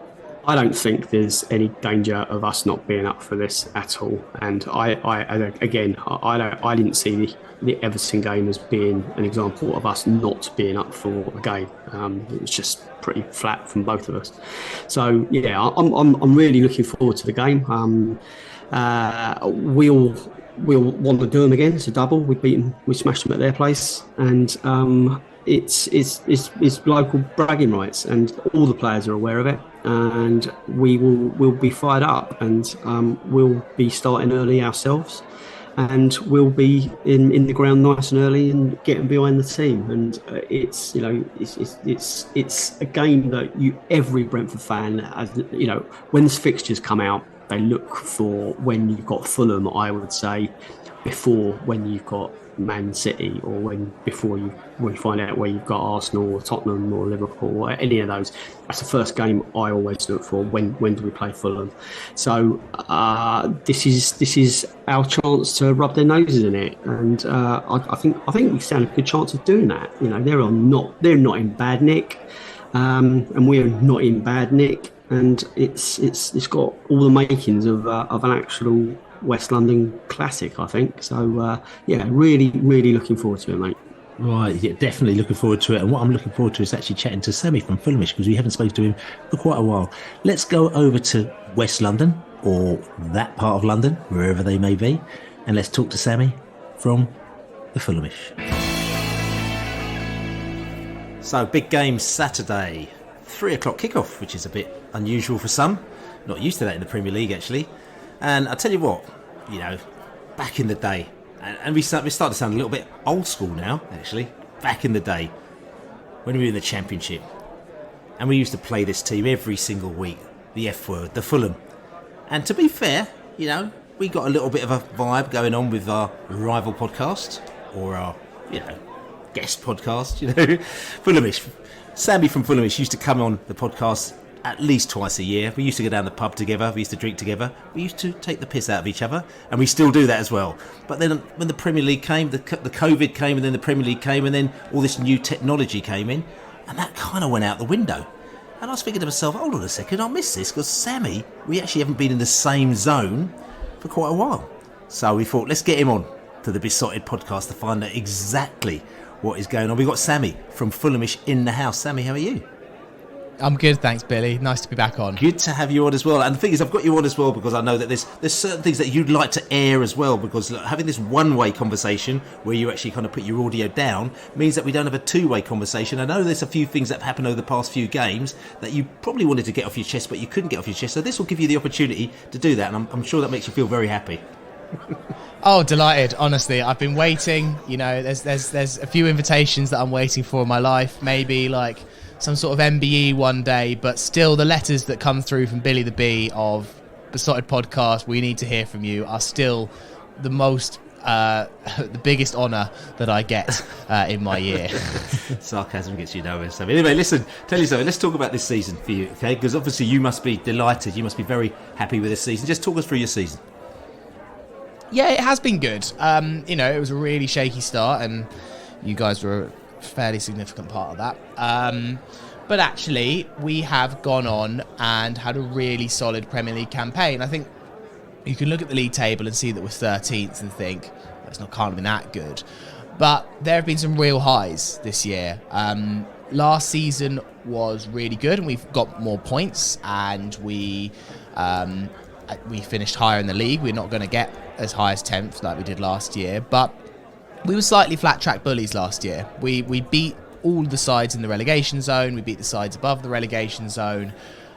I don't think there's any danger of us not being up for this at all. And I didn't see the Everton game as being an example of us not being up for a game. It was just pretty flat from both of us. So yeah, I'm really looking forward to the game. We'll want to do them again. It's a double. We smashed them at their place, and it's local bragging rights, and all the players are aware of it. And we'll be fired up, and we'll be starting early ourselves, and we'll be in the ground nice and early and getting behind the team. And it's a game that every Brentford fan, when the fixtures come out, they look for when you've got Fulham, I would say, before when you've got Man City, or before we find out where you've got Arsenal or Tottenham or Liverpool or any of those. That's the first game I always look for. When do we play Fulham? So this is our chance to rub their noses in it, and I think we stand a good chance of doing that. They're not in bad nick, and we're not in bad nick, and it's got all the makings of an actual West London classic, I think. So really looking forward to it, mate. Right, yeah, definitely looking forward to it. And what I'm looking forward to is actually chatting to Sammy from Fulhamish, because we haven't spoken to him for quite a while. Let's go over to West London, or that part of London, wherever they may be, and let's talk to Sammy from the Fulhamish. So, big game Saturday, 3 o'clock kickoff, which is a bit unusual for some. Not used to that in the Premier League, actually. And I'll tell you what, back in the day, and we start to sound a little bit old school now, actually. Back in the day, when we were in the Championship, and we used to play this team every single week, the F word, the Fulham. And to be fair, we got a little bit of a vibe going on with our rival podcast, or our, guest podcast, Fulhamish. Sammy from Fulhamish used to come on the podcast at least twice a year. We used to go down the pub together, we used to drink together, we used to take the piss out of each other, and we still do that as well. But then when the Premier League came, the COVID came, and then the Premier League came, and then all this new technology came in, and that kind of went out the window. And I was thinking to myself, hold on a second, I miss this, because Sammy, we actually haven't been in the same zone for quite a while. So we thought, let's get him on to the Besotted podcast to find out exactly what is going on. We've got Sammy from Fulhamish in the house. Sammy, how are you? I'm good, thanks, Billy. Nice to be back on. Good to have you on as well. And the thing is, I've got you on as well because I know that there's certain things that you'd like to air as well, because having this one-way conversation where you actually kind of put your audio down means that we don't have a two-way conversation. I know there's a few things that have happened over the past few games that you probably wanted to get off your chest, but you couldn't get off your chest. So this will give you the opportunity to do that, and I'm sure that makes you feel very happy. Oh, delighted. Honestly, I've been waiting. There's a few invitations that I'm waiting for in my life. Maybe like some sort of MBE one day, but still the letters that come through from Billy TheBee of Besotted Podcast, we need to hear from you, are still the most the biggest honour that I get in my year. Sarcasm gets you nowhere. So anyway, listen, tell you something. Let's talk about this season for you, okay? Because obviously you must be delighted. You must be very happy with this season. Just talk us through your season. Yeah, it has been good. It was a really shaky start, and you guys were a fairly significant part of that. But actually, we have gone on and had a really solid Premier League campaign. I think you can look at the league table and see that we're 13th and think, well, it's not kind of been that good. But there have been some real highs this year. Last season was really good, and we've got more points, and we finished higher in the league. We're not going to get as high as 10th like we did last year, but we were slightly flat track bullies last year. We beat all the sides in the relegation zone, we beat the sides above the relegation zone,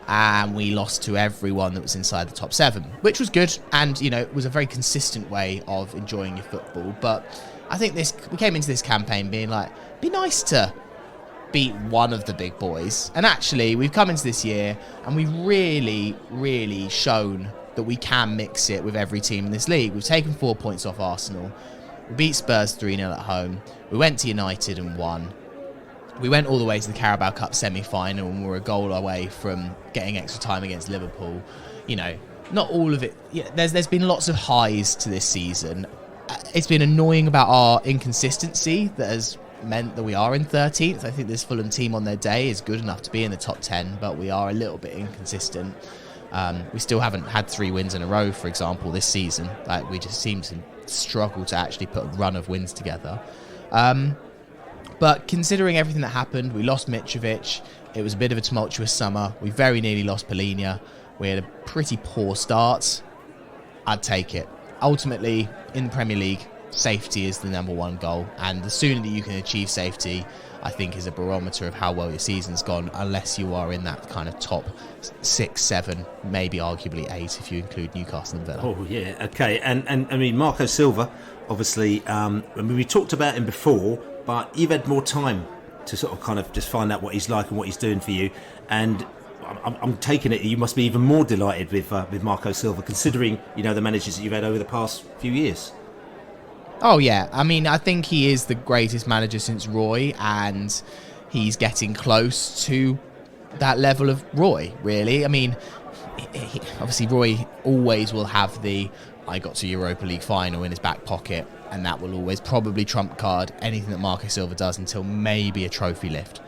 and we lost to everyone that was inside the top 7, which was good, and it was a very consistent way of enjoying your football. But I think we came into this campaign being like, be nice to beat one of the big boys, and actually we've come into this year and we've really shown that we can mix it with every team in this league. We've taken 4 points off Arsenal. We beat Spurs 3-0 at home. We went to United and won. We went all the way to the Carabao Cup semi-final and were a goal away from getting extra time against Liverpool. Not all of it. Yeah, there's been lots of highs to this season. It's been annoying about our inconsistency that has meant that we are in 13th. I think this Fulham team on their day is good enough to be in the top 10, but we are a little bit inconsistent. We still haven't had 3 wins in a row, for example, this season. We just seem to struggle to actually put a run of wins together. But considering everything that happened, we lost Mitrovic. It was a bit of a tumultuous summer. We very nearly lost Polina. We had a pretty poor start. I'd take it. Ultimately, in the Premier League, safety is the number one goal. And the sooner that you can achieve safety, I think, is a barometer of how well your season's gone, unless you are in that kind of top 6, 7, maybe arguably 8 if you include Newcastle and Villa. Oh, yeah, okay. And I mean, Marco Silva, obviously, we talked about him before, but you've had more time to sort of kind of just find out what he's like and what he's doing for you. And I'm taking it you must be even more delighted with Marco Silva, considering, the managers that you've had over the past few years. Oh, yeah. I mean, I think he is the greatest manager since Roy, and he's getting close to that level of Roy, really. I mean, obviously Roy always will have the I got to Europa League final in his back pocket, and that will always probably trump card anything that Marco Silva does until maybe a trophy lift.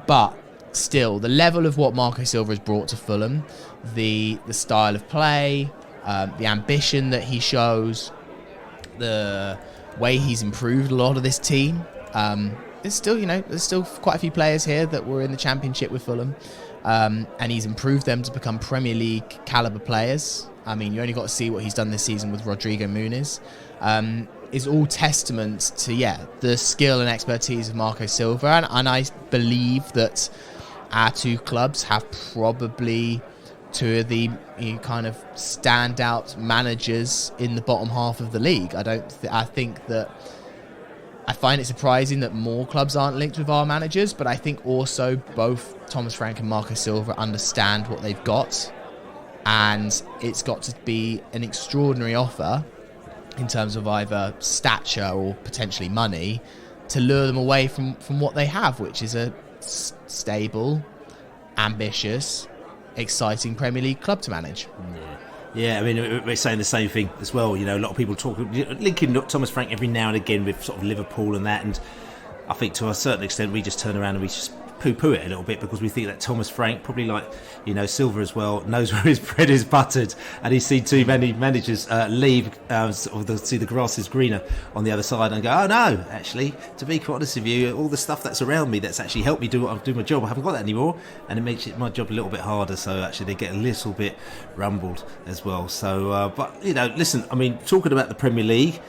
But still, the level of what Marco Silva has brought to Fulham, the style of play, the ambition that he shows, the way he's improved a lot of this team. There's still quite a few players here that were in the Championship with Fulham, and he's improved them to become Premier League caliber players. I mean, you only got to see what he's done this season with Rodrigo Muniz. Is all testament to the skill and expertise of Marco Silva, and I believe that our two clubs have probably two of the kind of standout managers in the bottom half of the league. I think that I find it surprising that more clubs aren't linked with our managers, but I think also both Thomas Frank and Marco Silva understand what they've got, and it's got to be an extraordinary offer in terms of either stature or potentially money to lure them away from what they have, which is a stable, ambitious, exciting Premier League club to manage. Yeah, I mean, we're saying the same thing as well. A lot of people talk, linking Thomas Frank every now and again with sort of Liverpool and that, and I think to a certain extent we just turn around and we just poo-poo it a little bit because we think that Thomas Frank, probably like Silva as well, knows where his bread is buttered, and he's seen too many managers leave see the grass is greener on the other side and go, oh no, actually, to be quite honest with you, all the stuff that's around me that's actually helped me do my job, I haven't got that anymore, and it makes my job a little bit harder. So actually they get a little bit rumbled as well. So but listen, I mean, talking about the Premier League,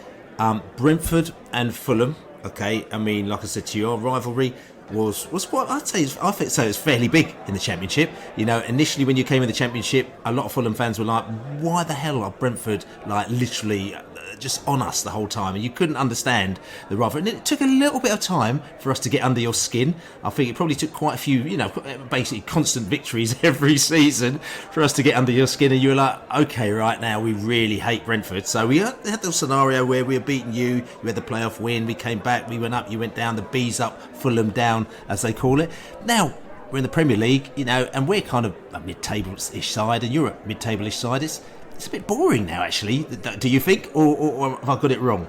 Brentford and Fulham, okay, I mean, like I said to you, our rivalry was quite, I think so, it's fairly big in the Championship. Initially when you came in the Championship, a lot of Fulham fans were like, why the hell are Brentford like literally just on us the whole time? And you couldn't understand the rivalry. And it took a little bit of time for us to get under your skin. I think it probably took quite a few, basically constant victories every season for us to get under your skin. And you were like, okay, right now we really hate Brentford. So we had the scenario where we were beating you had the playoff win, we came back, we went up, you went down, the Bees up, Fulham down, as they call it. Now we're in the Premier League, and we're kind of a mid-table-ish side, and you're a mid-table-ish side. It's a bit boring now, actually. Do you think, or have I got it wrong?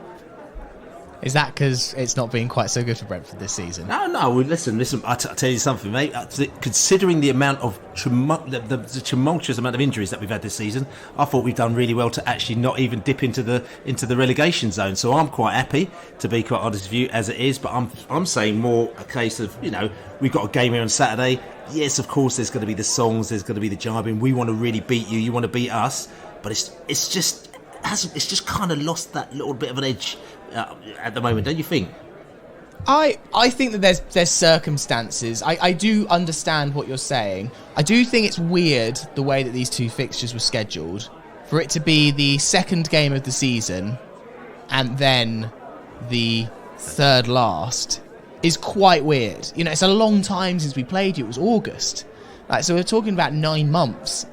Is that because it's not been quite so good for Brentford this season? No. Well, listen. I'll tell you something, mate. Considering the amount of the tumultuous amount of injuries that we've had this season, I thought we've done really well to actually not even dip into the relegation zone. So I'm quite happy, to be quite honest with you, as it is. But I'm saying more a case of we've got a game here on Saturday. Yes, of course, there's going to be the songs, there's going to be the jibing. We want to really beat you. You want to beat us. But it's just kind of lost that little bit of an edge at the moment, don't you think? I think that there's circumstances. I do understand what you're saying. I do think it's weird the way that these two fixtures were scheduled, for it to be the second game of the season and then the third last is quite weird. It's a long time since we played you. It was August. So we're talking about 9 months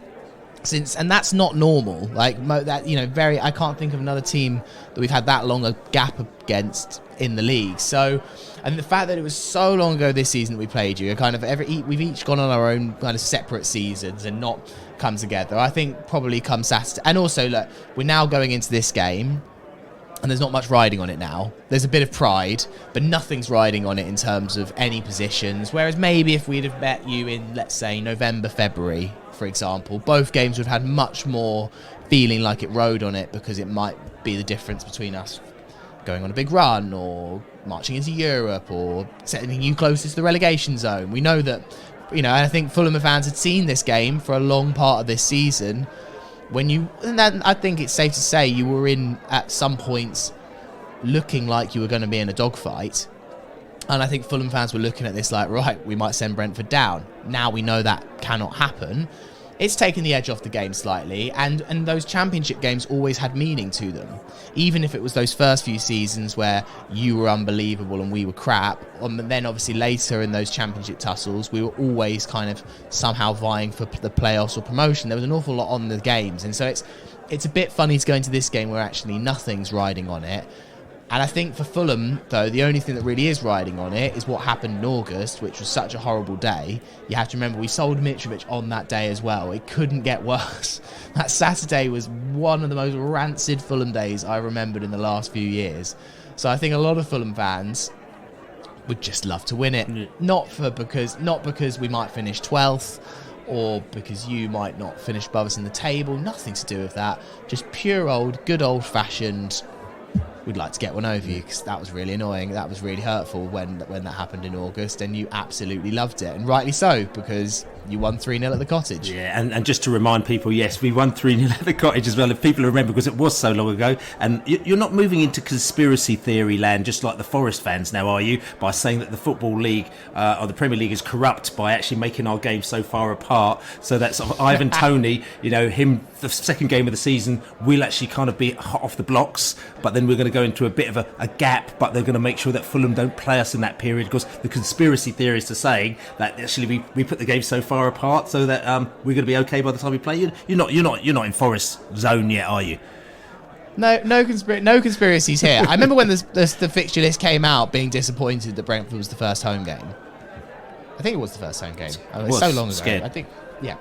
since, and that's not normal. I can't think of another team that we've had that long a gap against in the league. So, and the fact that it was so long ago this season that we played you, we've each gone on our own kind of separate seasons and not come together. I think probably come Saturday. And also, look, we're now going into this game, and there's not much riding on it now. There's a bit of pride, but nothing's riding on it in terms of any positions. Whereas maybe if we'd have met you in, let's say, November, February, for example, both games would have had much more feeling like it rode on it, because it might be the difference between us going on a big run or marching into Europe or setting you closest to the relegation zone. We know that, I think Fulham fans had seen this game for a long part of this season. I think it's safe to say you were in, at some points, looking like you were going to be in a dogfight. And I think Fulham fans were looking at this like, right, we might send Brentford down. Now we know that cannot happen. It's taken the edge off the game slightly, and those championship games always had meaning to them. Even if it was those first few seasons where you were unbelievable and we were crap, and then obviously later in those championship tussles, we were always kind of somehow vying for the playoffs or promotion. There was an awful lot on the games, and so it's a bit funny to go into this game where actually nothing's riding on it. And I think for Fulham, though, the only thing that really is riding on it is what happened in August, which was such a horrible day. You have to remember, we sold Mitrovic on that day as well. It couldn't get worse. That Saturday was one of the most rancid Fulham days I remembered in the last few years. So I think a lot of Fulham fans would just love to win it. Not because we might finish 12th, or because you might not finish above us in the table. Nothing to do with that. Just pure good old-fashioned, we'd like to get one over you, because that was really annoying. That was really hurtful when that happened in August, and you absolutely loved it, and rightly so, because You won 3-0 at the Cottage. Yeah, and just to remind people, yes, we won 3-0 at the Cottage as well, if people remember, because it was so long ago. And you're not moving into conspiracy theory land just like the Forest fans now, are you? By saying that the Football League or the Premier League is corrupt by actually making our game so far apart, so that sort of Ivan Toney, him, the second game of the season, will actually kind of be hot off the blocks, but then we're going to go into a bit of a gap, but they're going to make sure that Fulham don't play us in that period, because the conspiracy theorists are saying that actually we put the game so far apart so that we're going to be okay by the time we play. You're not in Forest zone yet, are you? No conspiracies here. I remember when the fixture list came out, being disappointed that Brentford was the first home game. I think it was the first home game. It was so long ago. Scared. I think, yeah.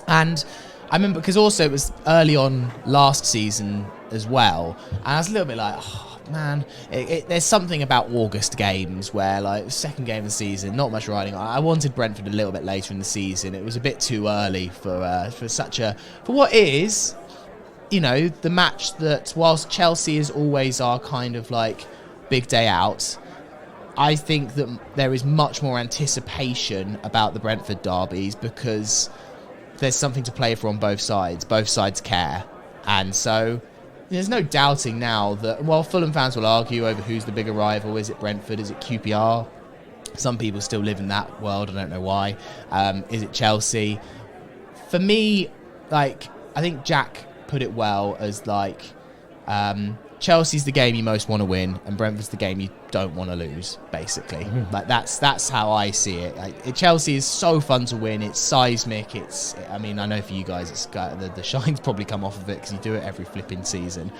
And I remember, because also it was early on last season as well, and I was a little bit like, oh man, there's something about August games where, like, second game of the season, not much riding. I wanted Brentford a little bit later in the season. It was a bit too early for what is, the match that, whilst Chelsea is always our kind of like big day out, I think that there is much more anticipation about the Brentford derbies, because there's something to play for on both sides. Both sides care. And so there's no doubting now that, while Fulham fans will argue over who's the bigger rival, is it Brentford, is it QPR? Some people still live in that world, I don't know why. Is it Chelsea? For me, like, I think Jack put it well as, like, Chelsea's the game you most want to win, and Brentford's the game you don't want to lose, basically. Like, that's how I see it. Like, Chelsea is so fun to win. It's seismic. I know for you guys, it's got, the shine's probably come off of it because you do it every flipping season.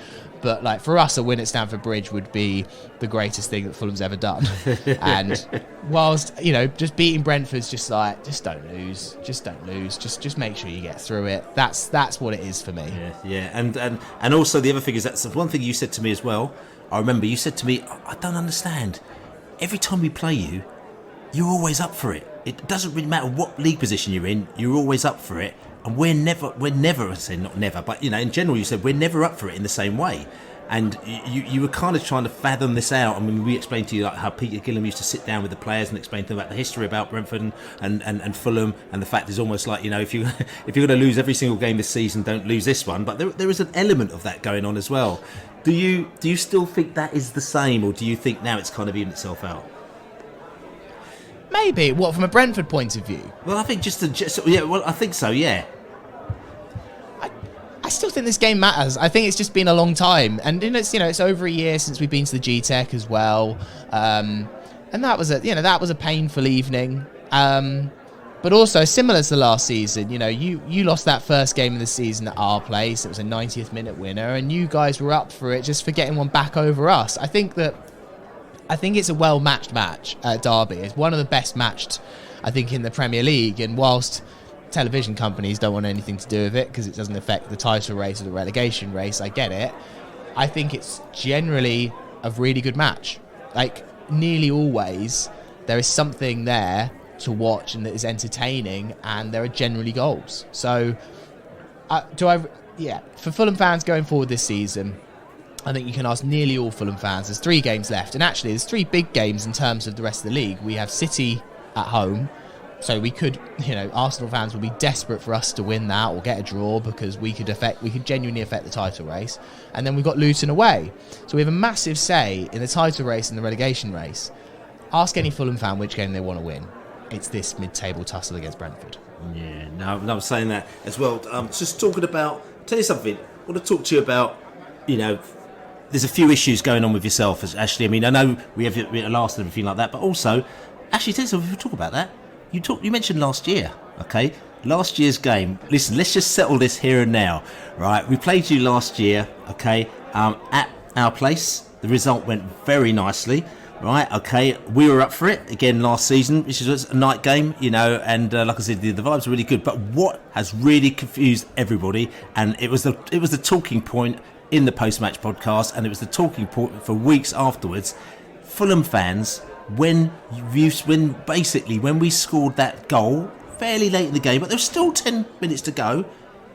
But, like, for us, a win at Stamford Bridge would be the greatest thing that Fulham's ever done. And whilst, just beating Brentford's just like, just don't lose. Just make sure you get through it. That's what it is for me. Yeah. And also the other thing is, that's one thing you said to me as well. I remember you said to me, I don't understand. Every time we play you, you're always up for it. It doesn't really matter what league position you're in, you're always up for it. And we're never, I say not never, but, in general you said we're never up for it in the same way. And you were kind of trying to fathom this out. I mean, we explained to you, like, how Peter Gillam used to sit down with the players and explain to them about the history about Brentford and Fulham, and the fact is almost like, if you're going to lose every single game this season, don't lose this one. But there is an element of that going on as well. Do you still think that is the same, or do you think now it's kind of evened itself out? Maybe. What, from a Brentford point of view? Well, I think I think so. Yeah. I still think this game matters. I think it's just been a long time, and it's over a year since we've been to the G-Tech as well, and that was a painful evening. But also, similar to the last season, you lost that first game of the season at our place. It was a 90th minute winner, and you guys were up for it just for getting one back over us. I think it's a well-matched match at Derby. It's one of the best matched, I think, in the Premier League. And whilst television companies don't want anything to do with it because it doesn't affect the title race or the relegation race, I get it. I think it's generally a really good match. Like, nearly always, there is something there to watch and that is entertaining, and there are generally goals. So for Fulham fans going forward this season, I think you can ask nearly all Fulham fans. There's 3 games left, and actually there's 3 big games in terms of the rest of the league. We have City at home, so we could, Arsenal fans would be desperate for us to win that or get a draw, because we could genuinely affect the title race. And then we've got Luton away, so we have a massive say in the title race and the relegation race. Ask any Fulham fan which game they want to win. It's this mid-table tussle against Brentford. Yeah, no, I'm saying that as well. Just talking about, tell you something. I want to talk to you about, there's a few issues going on with yourself, Ashley. I mean, I know we have a last and everything like that, but also, Ashley, tell you something. We'll talk about that. You mentioned last year, okay? Last year's game. Listen, let's just settle this here and now, right? We played you last year, okay? At our place, the result went very nicely. Right, okay, we were up for it again last season, which was a night game, and like I said, the vibes are really good. But what has really confused everybody, and it was the talking point in the post-match podcast, and it was the talking point for weeks afterwards. Fulham fans, when we scored that goal fairly late in the game, but there was still 10 minutes to go,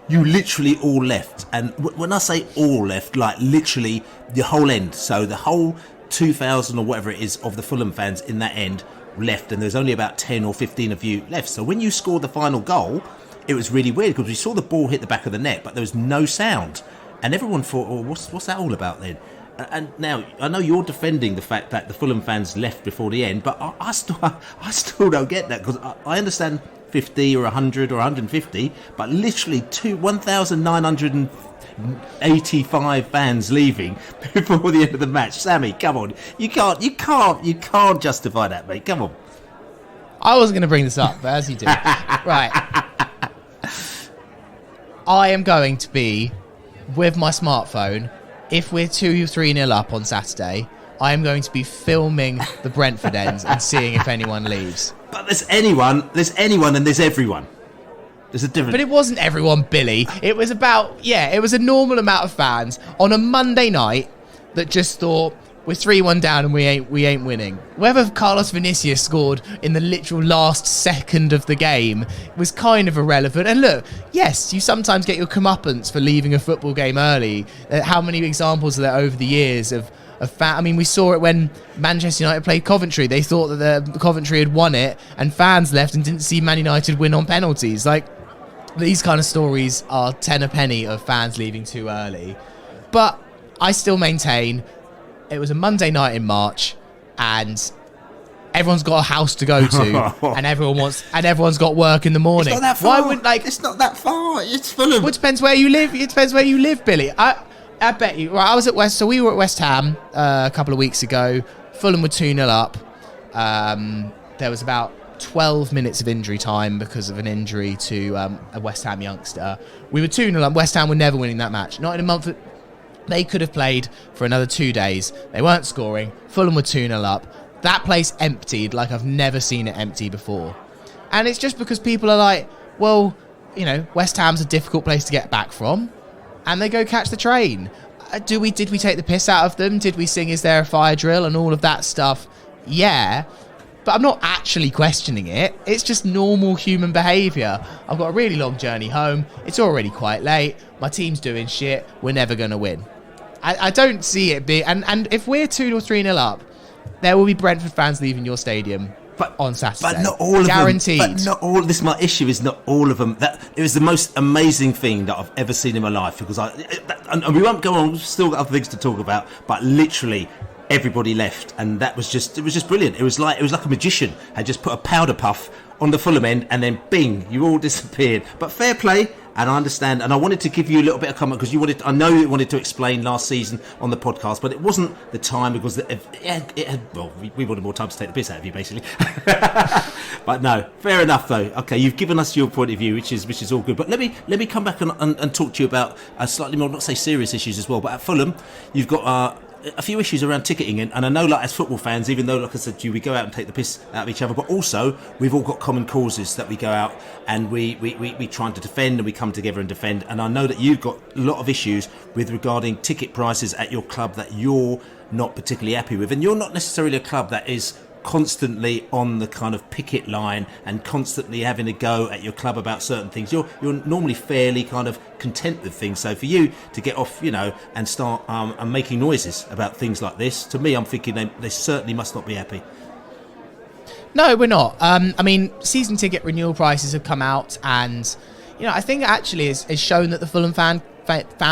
you literally all left. And when I say all left, like literally the whole end, so the whole 2,000 or whatever it is of the Fulham fans in that end left, and there's only about 10 or 15 of you left. So when you scored the final goal, it was really weird because we saw the ball hit the back of the net, but there was no sound. And everyone thought, oh, what's that all about then? And now, I know you're defending the fact that the Fulham fans left before the end, but I still don't get that, because I understand 50 or 100 or 150, but literally 1,985 fans leaving before the end of the match. Sammy, come on. You can't justify that, mate. Come on. I wasn't going to bring this up, but as you do. Right. I am going to be, with my smartphone, if we're 2-3-0 up on Saturday, I am going to be filming the Brentford ends and seeing if anyone leaves. But there's anyone and there's everyone. There's a difference. But it wasn't everyone, Billy. It was it was a normal amount of fans on a Monday night that just thought, we're 3-1 down and we ain't winning. Whether Carlos Vinicius scored in the literal last second of the game was kind of irrelevant. And look, yes, you sometimes get your comeuppance for leaving a football game early. How many examples are there over the years of I mean, we saw it when Manchester United played Coventry. They thought that the Coventry had won it, and fans left and didn't see Man United win on penalties. Like, these kind of stories are 10 a penny of fans leaving too early. But I still maintain it was a Monday night in March, and everyone's got a house to go to, and everyone's got work in the morning. It's not that far. Why would it's not that far. It's Fulham. Well, it depends where you live. It depends where you live, Billy. I bet you. Right, I was at West. So we were at West Ham a couple of weeks ago. Fulham were 2-0 up. There was about 12 minutes of injury time because of an injury to a West Ham youngster. We were 2-0 up. West Ham were never winning that match. Not in a month. They could have played for another 2 days. They weren't scoring. Fulham were 2-0 up. That place emptied like I've never seen it empty before. And it's just because people are like, well, you know, West Ham's a difficult place to get back from, and they go catch the train. Did we take the piss out of them? Did we sing Is There a Fire Drill and all of that stuff? Yeah. But I'm not actually questioning it. It's just normal human behaviour. I've got a really long journey home. It's already quite late. My team's doing shit. We're never going to win. I don't see it being... And if we're 2 or 3-0 up, there will be Brentford fans leaving your stadium on Saturday. But not all of Guaranteed. them. But not all. My issue is not all of them. It was the most amazing thing that I've ever seen in my life, because and we won't go on. We've still got other things to talk about. But literally, everybody left, and it was just brilliant. It was like a magician had just put a powder puff on the Fulham end, and then bing, you all disappeared. But fair play. And I understand, and I wanted to give you a little bit of comment because I know you wanted to explain last season on the podcast, but it wasn't the time because we wanted more time to take the piss out of you, basically. But no, fair enough though. Okay, you've given us your point of view, which is all good. But let me come back and talk to you about slightly more, not say serious issues as well. But at Fulham, you've got a few issues around ticketing, and I know, like, as football fans, even though, like I said to you, we go out and take the piss out of each other, but also we've all got common causes that we go out and we try to defend, and we come together and defend. And I know that you've got a lot of issues with regarding ticket prices at your club that you're not particularly happy with, and you're not necessarily a club that is constantly on the kind of picket line and constantly having a go at your club about certain things. You're normally fairly kind of content with things. So for you to get off, and start and making noises about things like this, to me, I'm thinking they certainly must not be happy. No, we're not. I mean, season ticket renewal prices have come out, and I think actually it's shown that the Fulham fan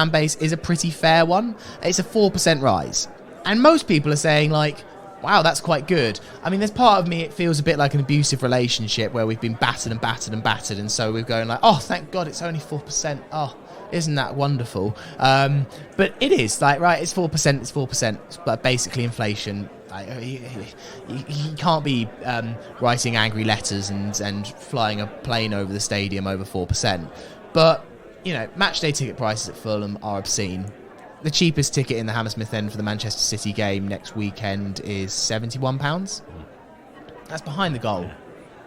base is a pretty fair one. It's a 4% rise, and most people are saying, like, wow, that's quite good. I mean, there's part of me, it feels a bit like an abusive relationship where we've been battered and battered and battered, and so we're going like, oh, thank God it's only 4%. Oh, isn't that wonderful? But it is, like, right, it's 4%, it's 4%. It's basically inflation. Like, you can't be writing angry letters and flying a plane over the stadium over 4%. But, match day ticket prices at Fulham are obscene. The cheapest ticket in the Hammersmith end for the Manchester City game next weekend is £71. That's behind the goal.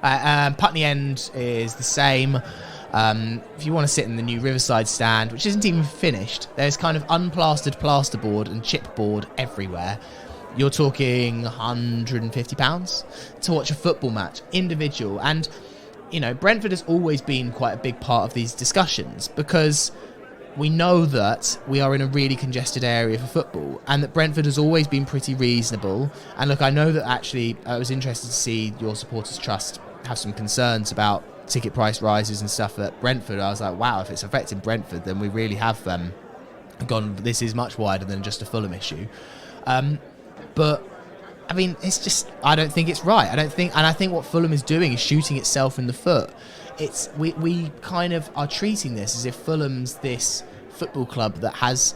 Putney End is the same. If you want to sit in the new Riverside stand, which isn't even finished, there's kind of unplastered plasterboard and chipboard everywhere. You're talking £150 to watch a football match, individual. And, Brentford has always been quite a big part of these discussions because we know that we are in a really congested area for football, and that Brentford has always been pretty reasonable. And look, I know that actually I was interested to see your supporters trust have some concerns about ticket price rises and stuff at Brentford. I was like, wow, if it's affecting Brentford, then we really have gone, this is much wider than just a Fulham issue. But I mean, it's just, I don't think it's right. I think what Fulham is doing is shooting itself in the foot. We kind of are treating this as if Fulham's this football club that has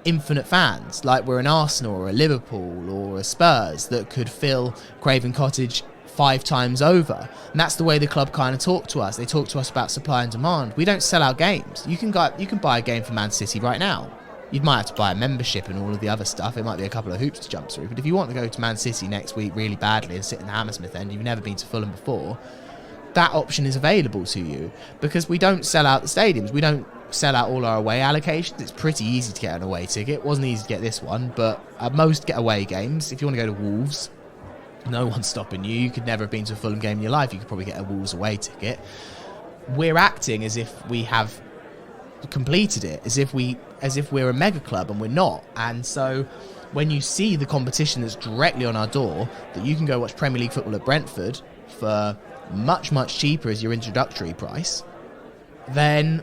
infinite fans, like we're an Arsenal or a Liverpool or a Spurs that could fill Craven Cottage 5 times over. And that's the way the club kind of talk to us. They talk to us about supply and demand. We don't sell out games. You can buy a game for Man City right now. You might have to buy a membership and all of the other stuff. It might be a couple of hoops to jump through. But if you want to go to Man City next week really badly and sit in the Hammersmith end, you've never been to Fulham before, that option is available to you, because we don't sell out the stadiums. We don't sell out all our away allocations. It's pretty easy to get an away ticket. It wasn't easy to get this one, but at most get away games. If you want to go to Wolves, no one's stopping you. You could never have been to a Fulham game in your life. You could probably get a Wolves away ticket. We're acting as if we have completed it, as if we're a mega club, and we're not. And so when you see the competition that's directly on our door, that you can go watch Premier League football at Brentford for much, much cheaper as your introductory price, then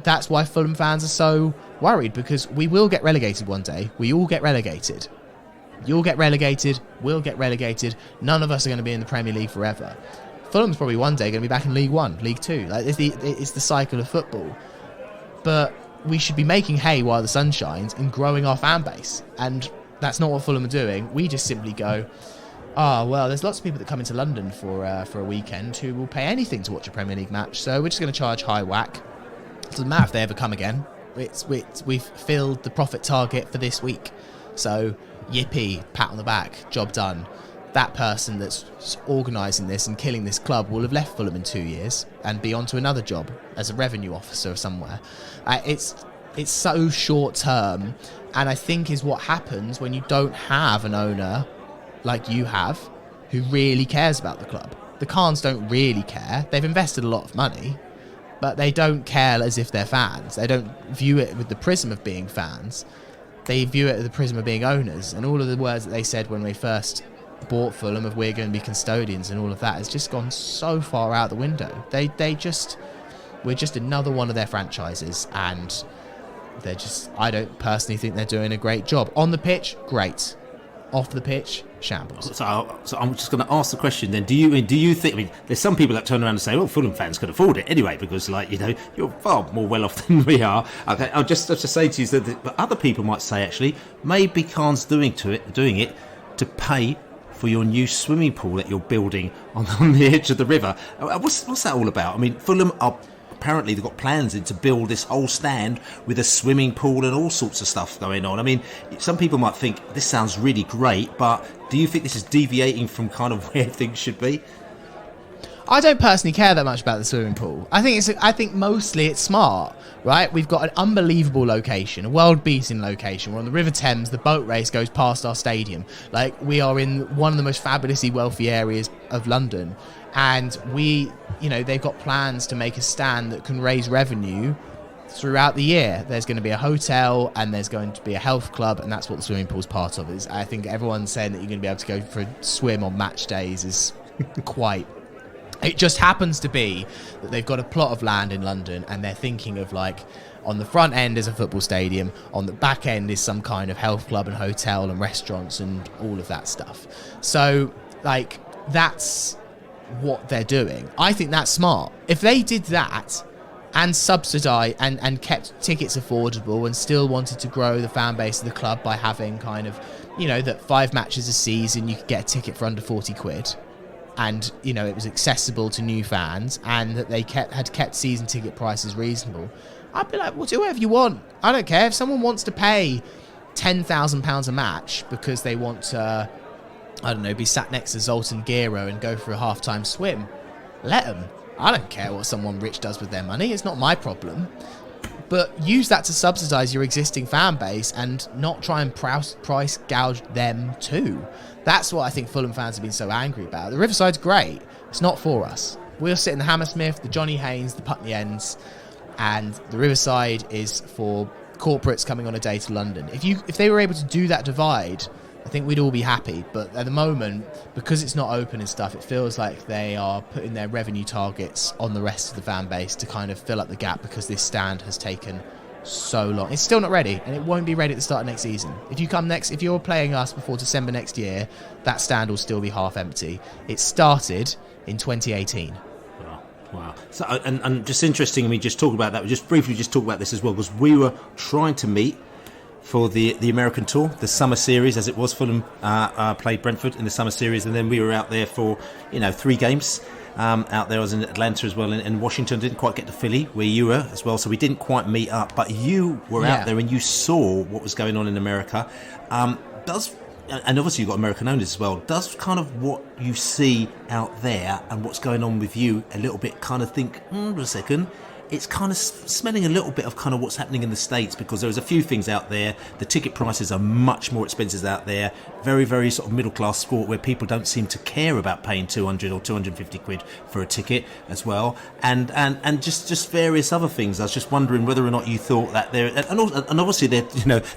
that's why Fulham fans are so worried, because we will get relegated one day. We all get relegated. You'll get relegated, we'll get relegated. None of us are going to be in the Premier League forever. Fulham's probably one day going to be back in League One, League Two. Like, it's the cycle of football. But we should be making hay while the sun shines and growing our fan base. And that's not what Fulham are doing. We just simply go, well, there's lots of people that come into London for a weekend who will pay anything to watch a Premier League match, so we're just going to charge high whack. It doesn't matter if they ever come again. We've filled the profit target for this week. So, yippee, pat on the back, job done. That person that's organising this and killing this club will have left Fulham in 2 years and be on to another job as a revenue officer somewhere. It's so short term, and I think is what happens when you don't have an owner like you have, who really cares about the club. The Khans don't really care. They've invested a lot of money, but they don't care as if they're fans. They don't view it with the prism of being fans. They view it with the prism of being owners. And all of the words that they said when we first bought Fulham of we're going to be custodians and all of that has just gone so far out the window. We're just another one of their franchises, and I don't personally think they're doing a great job. On the pitch, great. Off the pitch, shambles. So I'm just going to ask the question then. Do you think? I mean, there's some people that turn around and say, "Well, Fulham fans can afford it anyway," because, you're far more well off than we are. Okay, I'll just have to say to you that, but other people might say, actually, maybe Khan's doing it to pay for your new swimming pool that you're building on the edge of the river. What's that all about? I mean, Fulham are. Apparently they've got plans to build this whole stand with a swimming pool and all sorts of stuff going on. I mean, some people might think this sounds really great, but do you think this is deviating from kind of where things should be? I don't personally care that much about the swimming pool. I think mostly it's smart, right? We've got an unbelievable location, a world-beating location. We're on the River Thames. The boat race goes past our stadium. Like, we are in one of the most fabulously wealthy areas of London. And they've got plans to make a stand that can raise revenue throughout the year. There's going to be a hotel and there's going to be a health club, and that's what the swimming pool's part of. I think everyone's saying that you're going to be able to go for a swim on match days is quite... It just happens to be that they've got a plot of land in London, and they're thinking of, on the front end is a football stadium, on the back end is some kind of health club and hotel and restaurants and all of that stuff. So, that's what they're doing. I think that's smart. If they did that and subsidise and kept tickets affordable and still wanted to grow the fan base of the club by having that 5 matches a season, you could get a ticket for under 40 quid, and it was accessible to new fans, and that they had kept season ticket prices reasonable, I'd be like, well, do whatever you want. I don't care. If someone wants to pay £10,000 a match because they want to, I don't know, be sat next to Zoltan Giro and go for a half-time swim, let them. I don't care what someone rich does with their money. It's not my problem. But use that to subsidise your existing fan base and not try and price gouge them too. That's what I think Fulham fans have been so angry about. The Riverside's great. It's not for us. We'll sit in the Hammersmith, the Johnny Haynes, the Putney Ends. and the Riverside is for corporates coming on a day to London. If they were able to do that divide, I think we'd all be happy. But at the moment, because it's not open and stuff, it feels like they are putting their revenue targets on the rest of the fan base to kind of fill up the gap, because this stand has taken so long. It's still not ready, and it won't be ready at the start of next season. If you're playing us before December next year, that stand will still be half empty. It started in 2018. Wow. So, and just interesting, I mean, just talk about that. We just briefly talk about this as well, because we were trying to meet for the American tour, the summer series, as it was. Fulham played Brentford in the summer series, and then we were out there for 3 games. Out there, I was in Atlanta as well, and Washington. Didn't quite get to Philly, where you were as well, so we didn't quite meet up. But you were out there, and you saw what was going on in America. And obviously you've got American owners as well. Does kind of what you see out there and what's going on with you a little bit kind of think, a second, it's kind of smelling a little bit of kind of what's happening in the States, because there's a few things out there. The ticket prices are much more expensive out there. Very, very sort of middle class sport, where people don't seem to care about paying 200 or 250 quid for a ticket as well. And just various other things. I was just wondering whether or not you thought that there, and obviously there,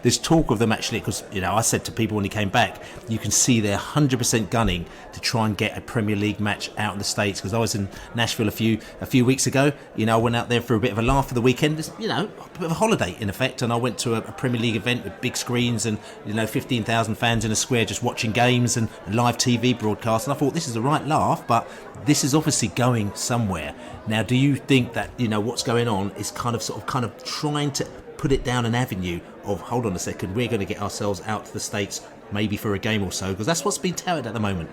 there's talk of them actually, because I said to people when he came back, you can see they're 100% gunning to try and get a Premier League match out in the States. Because I was in Nashville a few weeks ago. I went out there for a bit of a laugh for the weekend, a bit of a holiday in effect, and I went to a Premier League event with big screens and 15,000 fans in a square just watching games and live TV broadcasts, and I thought, this is a right laugh, but this is obviously going somewhere. Now, do you think that what's going on is kind of trying to put it down an avenue of, hold on a second, we're going to get ourselves out to the States maybe for a game or so, because that's what's being touted at the moment?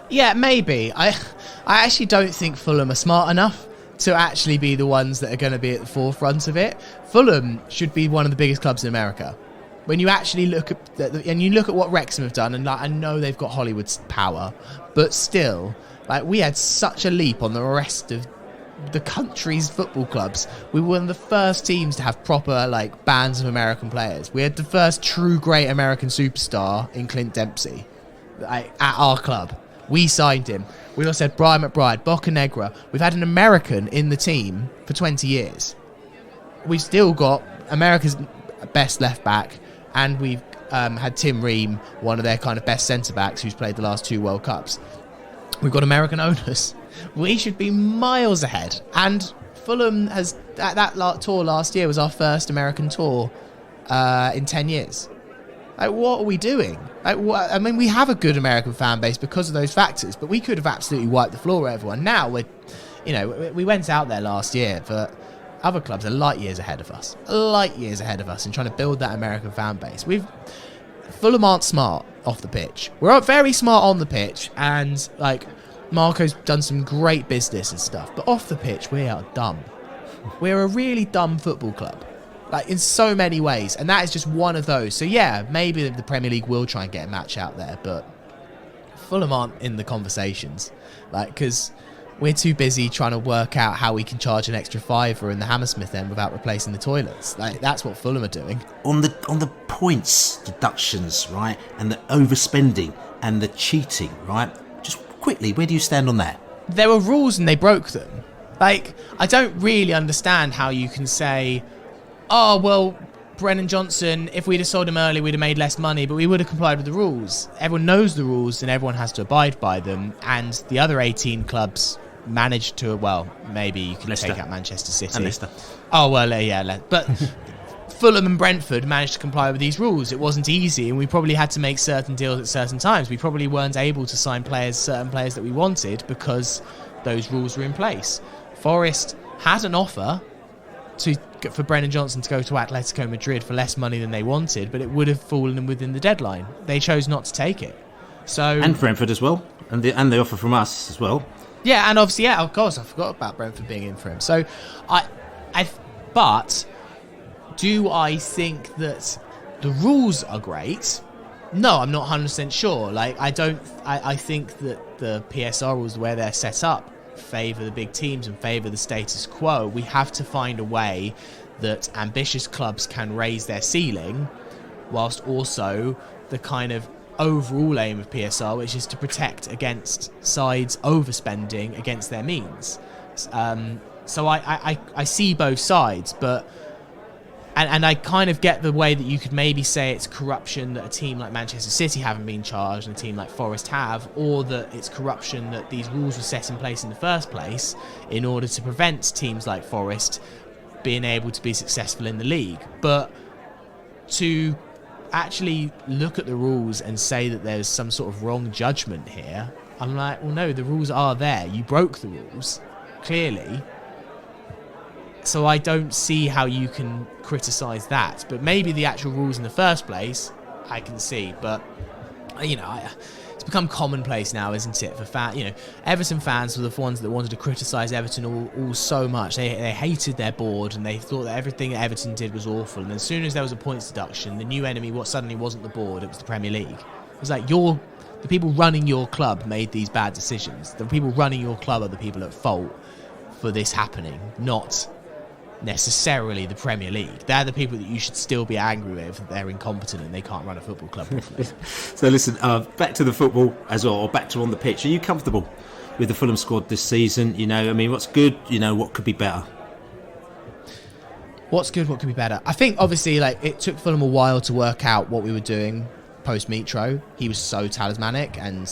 Yeah, maybe. I actually don't think Fulham are smart enough to actually be the ones that are going to be at the forefront of it. Fulham should be one of the biggest clubs in America. When you actually look at what Wrexham have done, and I know they've got Hollywood's power, but still, we had such a leap on the rest of the country's football clubs. We were one of the first teams to have proper bands of American players. We had the first true great American superstar in Clint Dempsey at our club. We signed him. We also had Brian McBride, Bocanegra. We've had an American in the team for 20 years. We've still got America's best left back, and we've had Tim Ream, one of their kind of best centre-backs, who's played the last 2 World Cups. We've got American owners. We should be miles ahead. And Fulham has... That tour last year was our first American tour in 10 years. What are we doing? We have a good American fan base because of those factors, but we could have absolutely wiped the floor with everyone. Now we went out there last year, but other clubs are light years ahead of us in trying to build that American fan base. Fulham aren't smart off the pitch. We're very smart on the pitch, and Marco's done some great business and stuff, but off the pitch we are dumb. We're a really dumb football club. In so many ways, and that is just one of those. So yeah, maybe the Premier League will try and get a match out there, but Fulham aren't in the conversations, because we're too busy trying to work out how we can charge an extra £5 in the Hammersmith end without replacing the toilets. That's what Fulham are doing. On the points deductions, right, and the overspending and the cheating, right? Just quickly, where do you stand on that? There were rules and they broke them. I don't really understand how you can say, oh, well, Brennan Johnson, if we'd have sold him early, we'd have made less money, but we would have complied with the rules. Everyone knows the rules and everyone has to abide by them. And the other 18 clubs managed to, maybe you can take out Manchester City. And Leicester. Oh, well, yeah. But Fulham and Brentford managed to comply with these rules. It wasn't easy, and we probably had to make certain deals at certain times. We probably weren't able to sign certain players that we wanted because those rules were in place. Forest had an offer for Brennan Johnson to go to Atletico Madrid for less money than they wanted, but it would have fallen within the deadline. They chose not to take it. And Brentford as well, and the offer from us as well. Yeah, and obviously, of course, I forgot about Brentford being in for him. So, but do I think that the rules are great? No, I'm not 100% sure. I think that the PSR rules, the way they're set up, favour the big teams and favour the status quo. We have to find a way that ambitious clubs can raise their ceiling, whilst also the kind of overall aim of PSR, which is to protect against sides overspending against their means. So I see both sides, but and I kind of get the way that you could maybe say it's corruption that a team like Manchester City haven't been charged and a team like Forest have, or that it's corruption that these rules were set in place in the first place in order to prevent teams like Forest being able to be successful in the league. But to actually look at the rules and say that there's some sort of wrong judgment here, I'm like, well, no, the rules are there. You broke the rules, clearly. So I don't see how you can criticise that. But maybe the actual rules in the first place, I can see. But, it's become commonplace now, isn't it? For Everton fans were the ones that wanted to criticise Everton all so much. They hated their board and they thought that everything that Everton did was awful. And as soon as there was a points deduction, the new enemy suddenly wasn't the board, it was the Premier League. It was like the people running your club made these bad decisions. The people running your club are the people at fault for this happening, not necessarily the Premier League. They're the people that you should still be angry with. They're incompetent and they can't run a football club properly. So listen, back to the football as well, or back to on the pitch. Are you comfortable with the Fulham squad this season? What's good? What could be better? What's good? What could be better? I think obviously it took Fulham a while to work out what we were doing post Mitro. He was so talismanic, and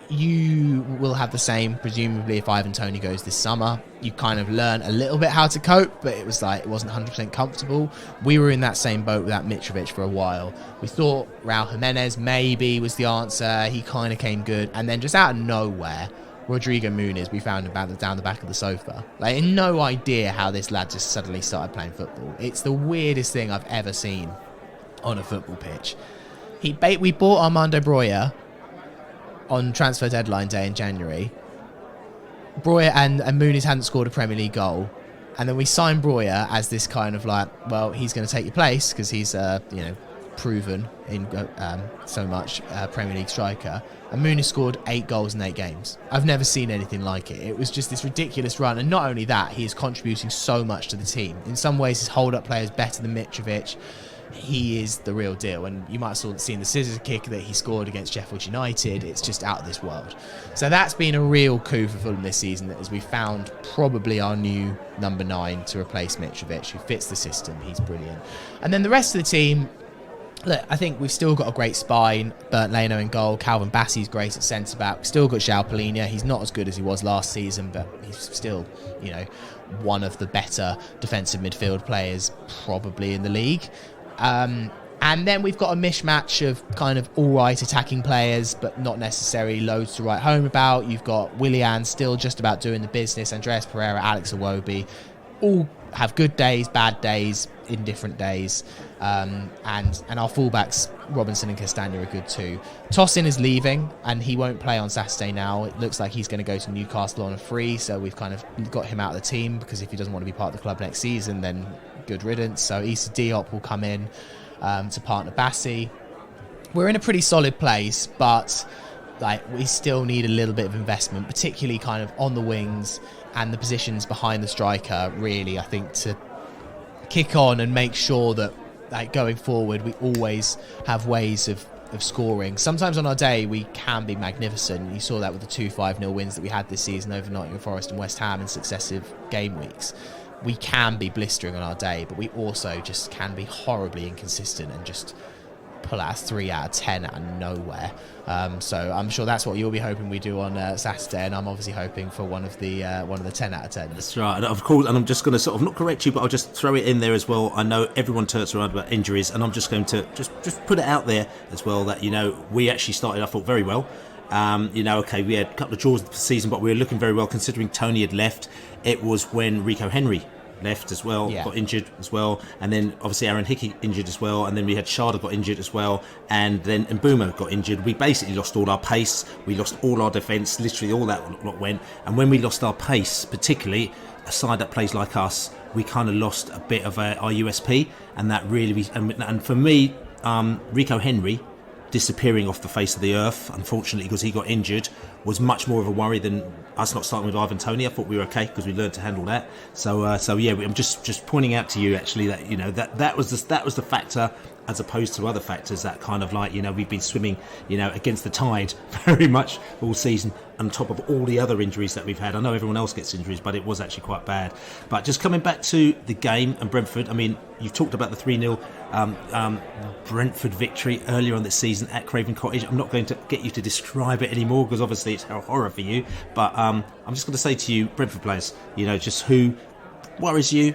you will have the same presumably if Ivan Toney goes this summer. You kind of learn a little bit how to cope, but it wasn't 100% comfortable. We were in that same boat without Mitrovic for a while. We thought Raul Jimenez maybe was the answer. He kind of came good, and then just out of nowhere, Rodrigo Muniz, we found him down the back of the sofa. No idea how this lad just suddenly started playing football. It's the weirdest thing I've ever seen on a football pitch. We bought Armando Broja on transfer deadline day in January. Broja and Muniz hadn't scored a Premier League goal, and then we signed Broja as this kind of he's going to take your place because he's proven in so much Premier League striker, and Muniz scored 8 goals in 8 games. I've never seen anything like it. It was just this ridiculous run, and not only that, he is contributing so much to the team. In some ways his hold-up play is better than Mitrovic. He is the real deal, and you might have seen the scissors kick that he scored against Sheffield United. It's just out of this world. So that's been a real coup for Fulham this season, as we found probably our new number 9 to replace Mitrovic, who fits the system. He's brilliant. And then the rest of the team, look, I think we've still got a great spine. Bernd Leno in goal. Calvin Bassey's great at centre-back. We've still got João Palhinha. He's not as good as he was last season, but he's still, one of the better defensive midfield players probably in the league. And then we've got a mishmash of kind of all-right attacking players, but not necessarily loads to write home about. You've got Willian still just about doing the business, Andreas Pereira, Alex Iwobi, all have good days, bad days, indifferent days. And our fullbacks, Robinson and Castagna, are good too. Tosin is leaving, and he won't play on Saturday now. It looks like he's going to go to Newcastle on a free, so we've kind of got him out of the team, because if he doesn't want to be part of the club next season, then good riddance. So Issa Diop will come in to partner Bassey. We're in a pretty solid place, but we still need a little bit of investment, particularly kind of on the wings and the positions behind the striker, really, I think, to kick on and make sure that going forward we always have ways of scoring. Sometimes on our day we can be magnificent. You saw that with the 2-5-0 wins that we had this season over Nottingham Forest and West Ham in successive game weeks. We can be blistering on our day, but we also just can be horribly inconsistent and just pull out 3 out of 10 out of nowhere. So I'm sure that's what you'll be hoping we do on Saturday, and I'm obviously hoping for one of the 10 out of 10. That's right, and of course, and I'm just going to sort of not correct you, but I'll just throw it in there as well. I know everyone turns around about injuries, and I'm just going to just put it out there as well that we actually started, I thought, very well. Okay, we had a couple of draws this season, but we were looking very well considering Tony had left. It was when Rico Henry left as well, got injured as well, and then obviously Aaron Hickey injured as well, and then we had Sharda got injured as well, and then Mbeumo got injured. We basically lost all our pace, we lost all our defence, literally all that lot went, and when we lost our pace, particularly a side that plays like us, we kind of lost a bit of our USP, and that really, and for me, Rico Henry disappearing off the face of the earth, unfortunately, because he got injured, was much more of a worry than us not starting with Ivan Toney. I thought we were okay because we learned to handle that. So yeah, I'm just pointing out to you actually that that was the factor as opposed to other factors that kind of like, we've been swimming, against the tide very much all season, on top of all the other injuries that we've had. I know everyone else gets injuries, but it was actually quite bad. But just coming back to the game and Brentford, I mean, you've talked about the 3-0 Brentford victory earlier on this season at Craven Cottage. I'm not going to get you to describe it anymore because obviously it's a horror for you. But I'm just going to say to you, Brentford players, just who worries you,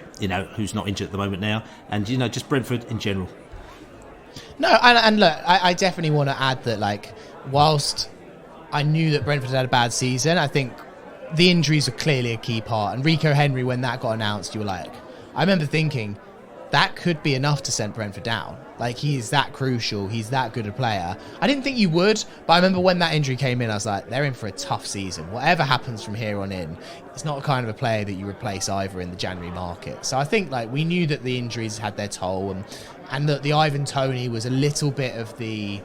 who's not injured at the moment now, and, just Brentford in general. No, and look, I definitely want to add that, like, whilst I knew that Brentford had a bad season, I think the injuries are clearly a key part. And Rico Henry, when that got announced, you were like, I remember thinking, that could be enough to send Brentford down. Like, he's that crucial. He's that good a player. I didn't think you would, but I remember when that injury came in, I was like, they're in for a tough season. Whatever happens from here on in, it's not a kind of a player that you replace either in the January market. So I think, like, we knew that the injuries had their toll, and that the Ivan Toney was a little bit of the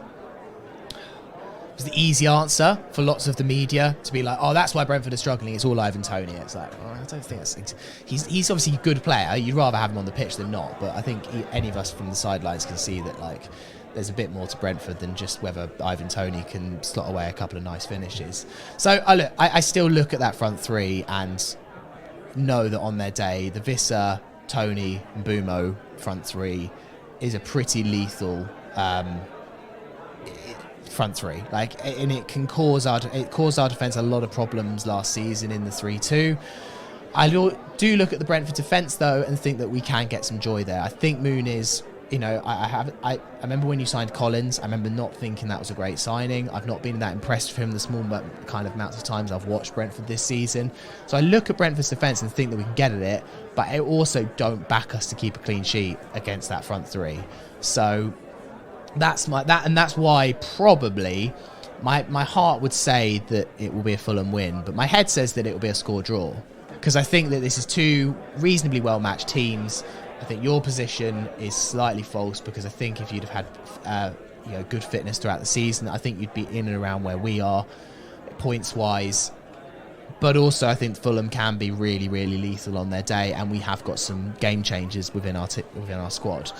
easy answer for lots of the media to be like, oh, that's why Brentford are struggling. It's all Ivan Toney. It's like, oh, I don't think that's. He's obviously a good player. You'd rather have him on the pitch than not. But I think any of us from the sidelines can see that, like, there's a bit more to Brentford than just whether Ivan Toney can slot away a couple of nice finishes. So I still look at that front three and know that on their day, the Visser, Toney, and Bumo front three is a pretty lethal front three, like, and it caused our defence a lot of problems last season in the 3-2. I do look at the Brentford defence though and think that we can get some joy there. I think Moon is, I remember when you signed Collins, I remember not thinking that was a great signing. I've not been that impressed with him the small kind of amounts of times I've watched Brentford this season. So I look at Brentford's defence and think that we can get at it, but I also don't back us to keep a clean sheet against that front three. So that's why probably my heart would say that it will be a Fulham win, but my head says that it will be a score draw, because I think that this is two reasonably well matched teams. I think your position is slightly false, because I think if you'd have had good fitness throughout the season, I think you'd be in and around where we are points wise. But also I think Fulham can be really, really lethal on their day, and we have got some game changers within our squad.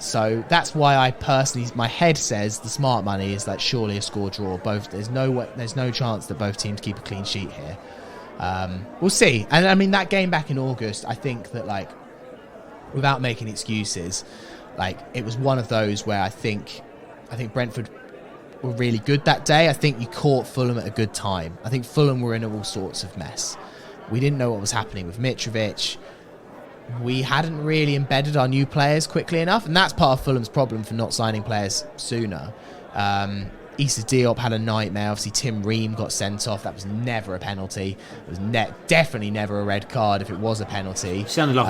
So that's why I personally, my head says the smart money is that surely a score draw. There's no chance that both teams keep a clean sheet here. We'll see. And I mean, that game back in August, I think that, like, without making excuses, like, it was one of those where I think Brentford were really good that day. I think you caught Fulham at a good time. I think Fulham were in all sorts of mess. We didn't know what was happening with Mitrovic. We hadn't really embedded our new players quickly enough, and that's part of Fulham's problem for not signing players sooner. Issa Diop had a nightmare. Obviously, Tim Ream got sent off. That was never a penalty. It was definitely never a red card if it was a penalty. You sound like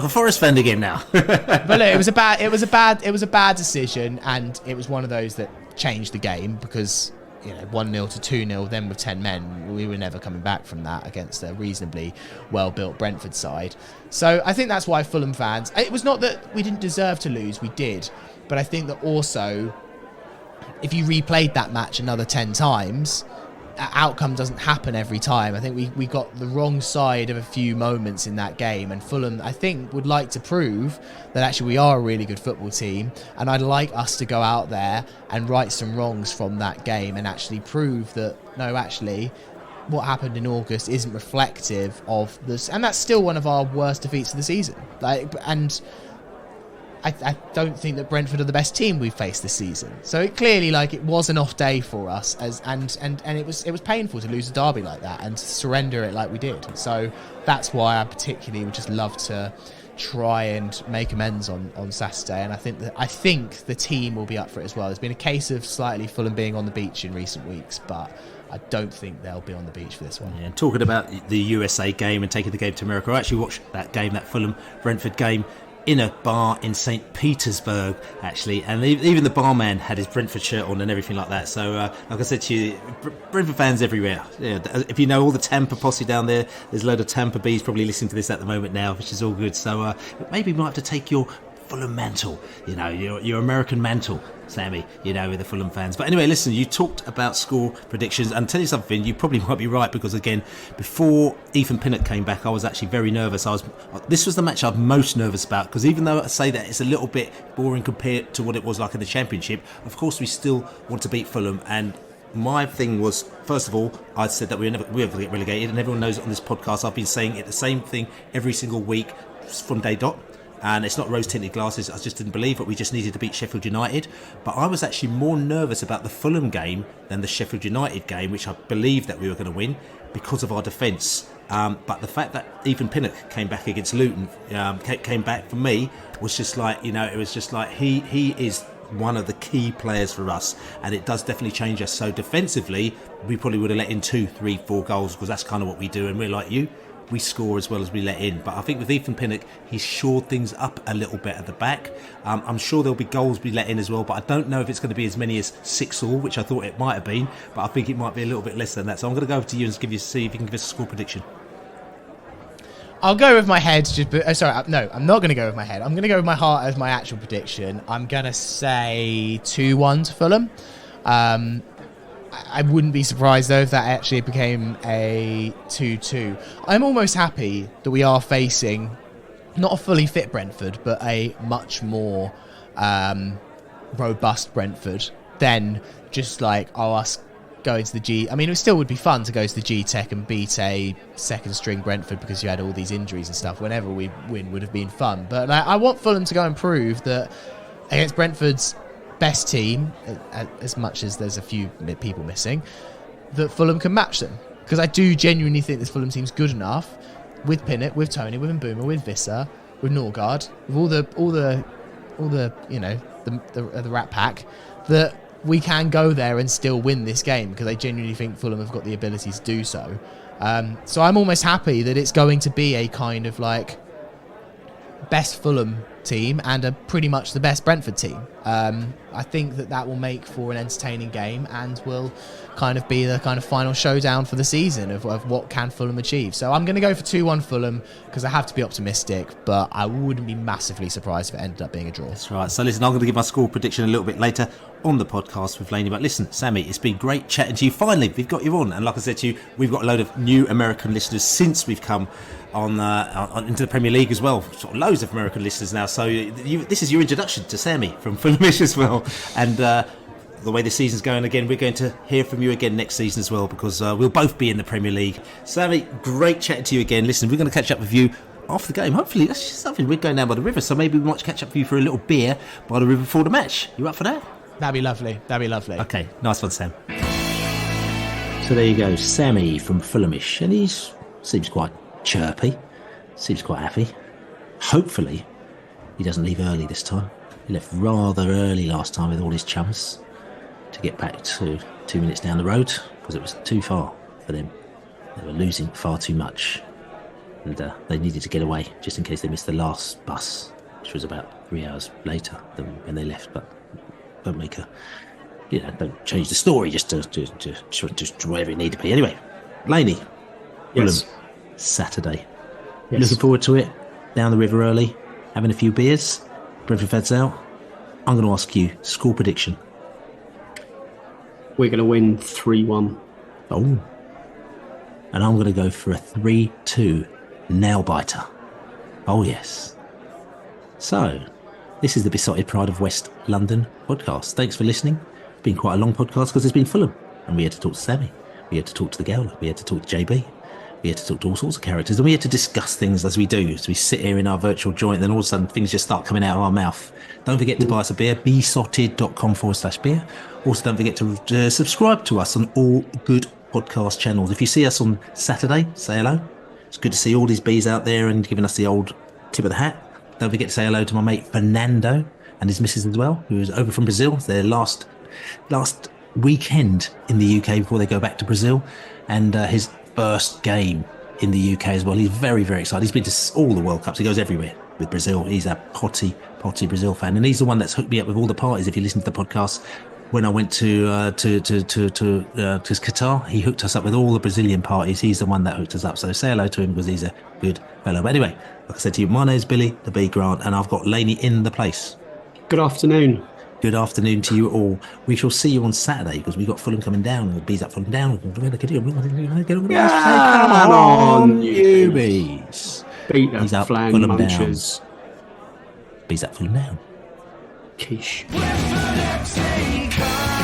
a Forest fan again now. But look, it was a bad decision, and it was one of those that changed the game, because 1-0 to 2-0, then with 10 men, we were never coming back from that against a reasonably well-built Brentford side. So I think that's why Fulham fans, it was not that we didn't deserve to lose, we did, but I think that also, if you replayed that match another 10 times, that outcome doesn't happen every time. I think we got the wrong side of a few moments in that game, and Fulham, I think, would like to prove that actually we are a really good football team, and I'd like us to go out there and right some wrongs from that game and actually prove that, no, actually, what happened in August isn't reflective of this, and that's still one of our worst defeats of the season. I don't think that Brentford are the best team we've faced this season. So it clearly, it was an off day for us, and it was painful to lose a derby like that and to surrender it like we did. So that's why I particularly would just love to try and make amends on Saturday, and I think the team will be up for it as well. There's been a case of slightly Fulham being on the beach in recent weeks, but I don't think they'll be on the beach for this one. Yeah, and talking about the USA game and taking the game to America, I actually watched that Fulham-Brentford game, in a bar in St. Petersburg, actually, and even the barman had his Brentford shirt on and everything like that. So, like I said to you, Brentford fans everywhere. Yeah, if you know all the Tampa posse down there, there's a load of Tampa Bees probably listening to this at the moment now, which is all good. So maybe we might have to take your Fulham mantle, your American mantle, Sammy, with the Fulham fans. But anyway, listen, you talked about score predictions, and tell you something, you probably might be right, because again, before Ethan Pinnock came back, I was actually very nervous. This was the match I'm most nervous about, because even though I say that it's a little bit boring compared to what it was like in the Championship, of course we still want to beat Fulham. And my thing was, first of all, I said that we were going to get relegated, and everyone knows on this podcast I've been saying it the same thing every single week from day dot. And it's not rose-tinted glasses. I just didn't believe it. We just needed to beat Sheffield United. But I was actually more nervous about the Fulham game than the Sheffield United game, which I believed that we were going to win because of our defence. But the fact that Ethan Pinnock came back against Luton, came back for me, was just like, it was just like he is one of the key players for us, and it does definitely change us. So defensively, we probably would have let in 2, 3, 4 goals, because that's kind of what we do, and we're like you. We score as well as we let in. But I think with Ethan Pinnock, he's shored things up a little bit at the back. I'm sure there'll be goals we let in as well, but I don't know if it's going to be as many as 6 all, which I thought it might have been, but I think it might be a little bit less than that. So I'm going to go over to you and see if you can give us a score prediction. I'll go with my head. No, I'm not going to go with my head. I'm going to go with my heart as my actual prediction. I'm going to say 2-1 to Fulham. I wouldn't be surprised, though, if that actually became a 2-2. I'm almost happy that we are facing not a fully fit Brentford, but a much more robust Brentford than just like, us going to the G. I mean, it still would be fun to go to the G-Tech and beat a second-string Brentford because you had all these injuries and stuff. Whenever we win would have been fun. But I want Fulham to go and prove that against Brentford's best team, as much as there's a few people missing, that Fulham can match them, because I do genuinely think this Fulham team's good enough with Pinnock, with Tony, with Mbeumo, with Visser, with Norgard, with all the the Rat Pack, that we can go there and still win this game, because I genuinely think Fulham have got the ability to do so. So I'm almost happy that it's going to be a kind of like best Fulham team and a pretty much the best Brentford team. I think that will make for an entertaining game, and will kind of be the kind of final showdown for the season of what can Fulham achieve. So I'm going to go for 2-1 Fulham, because I have to be optimistic, but I wouldn't be massively surprised if it ended up being a draw. That's right. So listen, I'm going to give my score prediction a little bit later on the podcast with Laney. But listen, Sammy, it's been great chatting to you. Finally, we've got you on, and like I said to you, we've got a load of new American listeners since we've come on into the Premier League as well. Sort of loads of American listeners now. So this is your introduction to Sammy from Fulhamish as well. And the way the season's going, again, we're going to hear from you again next season as well, because we'll both be in the Premier League. Sammy, great chatting to you again. Listen, we're going to catch up with you after the game. Hopefully, that's just something. We're going down by the river, so maybe we might catch up with you for a little beer by the river before the match. You up for that? That'd be lovely. Okay, nice one, Sam. So there you go, Sammy from Fulhamish, and he seems quite chirpy, seems quite happy. Hopefully, he doesn't leave early this time. He left rather early last time with all his chums to get back to 2 minutes down the road, because it was too far for them. They were losing far too much, and they needed to get away just in case they missed the last bus, which was about 3 hours later than when they left. But don't make don't change the story just to wherever it need to be. Anyway, Laney, Yes. Fulham, Saturday. Yes. Looking forward to it. Down the river early, having a few beers. Brentford fans out. I'm going to ask you score prediction. We're going to win 3-1. Oh, and I'm going to go for a 3-2 nail biter. Oh yes. So, this is the Besotted Pride of West London podcast. Thanks for listening. It's been quite a long podcast because there's been Fulham, and we had to talk to Sammy, we had to talk to the Gowler, we had to talk to JB, we had to talk to all sorts of characters, and we had to discuss things as we do. So we sit here in our virtual joint, and then all of a sudden things just start coming out of our mouth. Don't forget to buy us a beer, besotted.com/beer. Also, don't forget to subscribe to us on all good podcast channels. If you see us on Saturday, say hello. It's good to see all these bees out there and giving us the old tip of the hat. Don't forget to say hello to my mate Fernando and his missus as well, who is over from Brazil. It's their last weekend in the UK before they go back to Brazil, and his first game in the UK as well. He's very, very excited. He's been to all the World Cups. He goes everywhere with Brazil. He's a potty Brazil fan, and he's the one that's hooked me up with all the parties. If you listen to the podcast, when I went to Qatar, he hooked us up with all the Brazilian parties. He's the one that hooked us up. So say hello to him because he's a good fellow. But anyway, like I said to you, my name's Billy, TheBee Grant, and I've got Laney in the place. Good afternoon. Good afternoon to you all. We shall see you on Saturday because we've got Fulham coming down. The Bees up, Fulham down. Come on, you Bees. Beat the Bees up, flan Fulham munchers. down. Bees up, Fulham down. Quiche. Brentford FC, come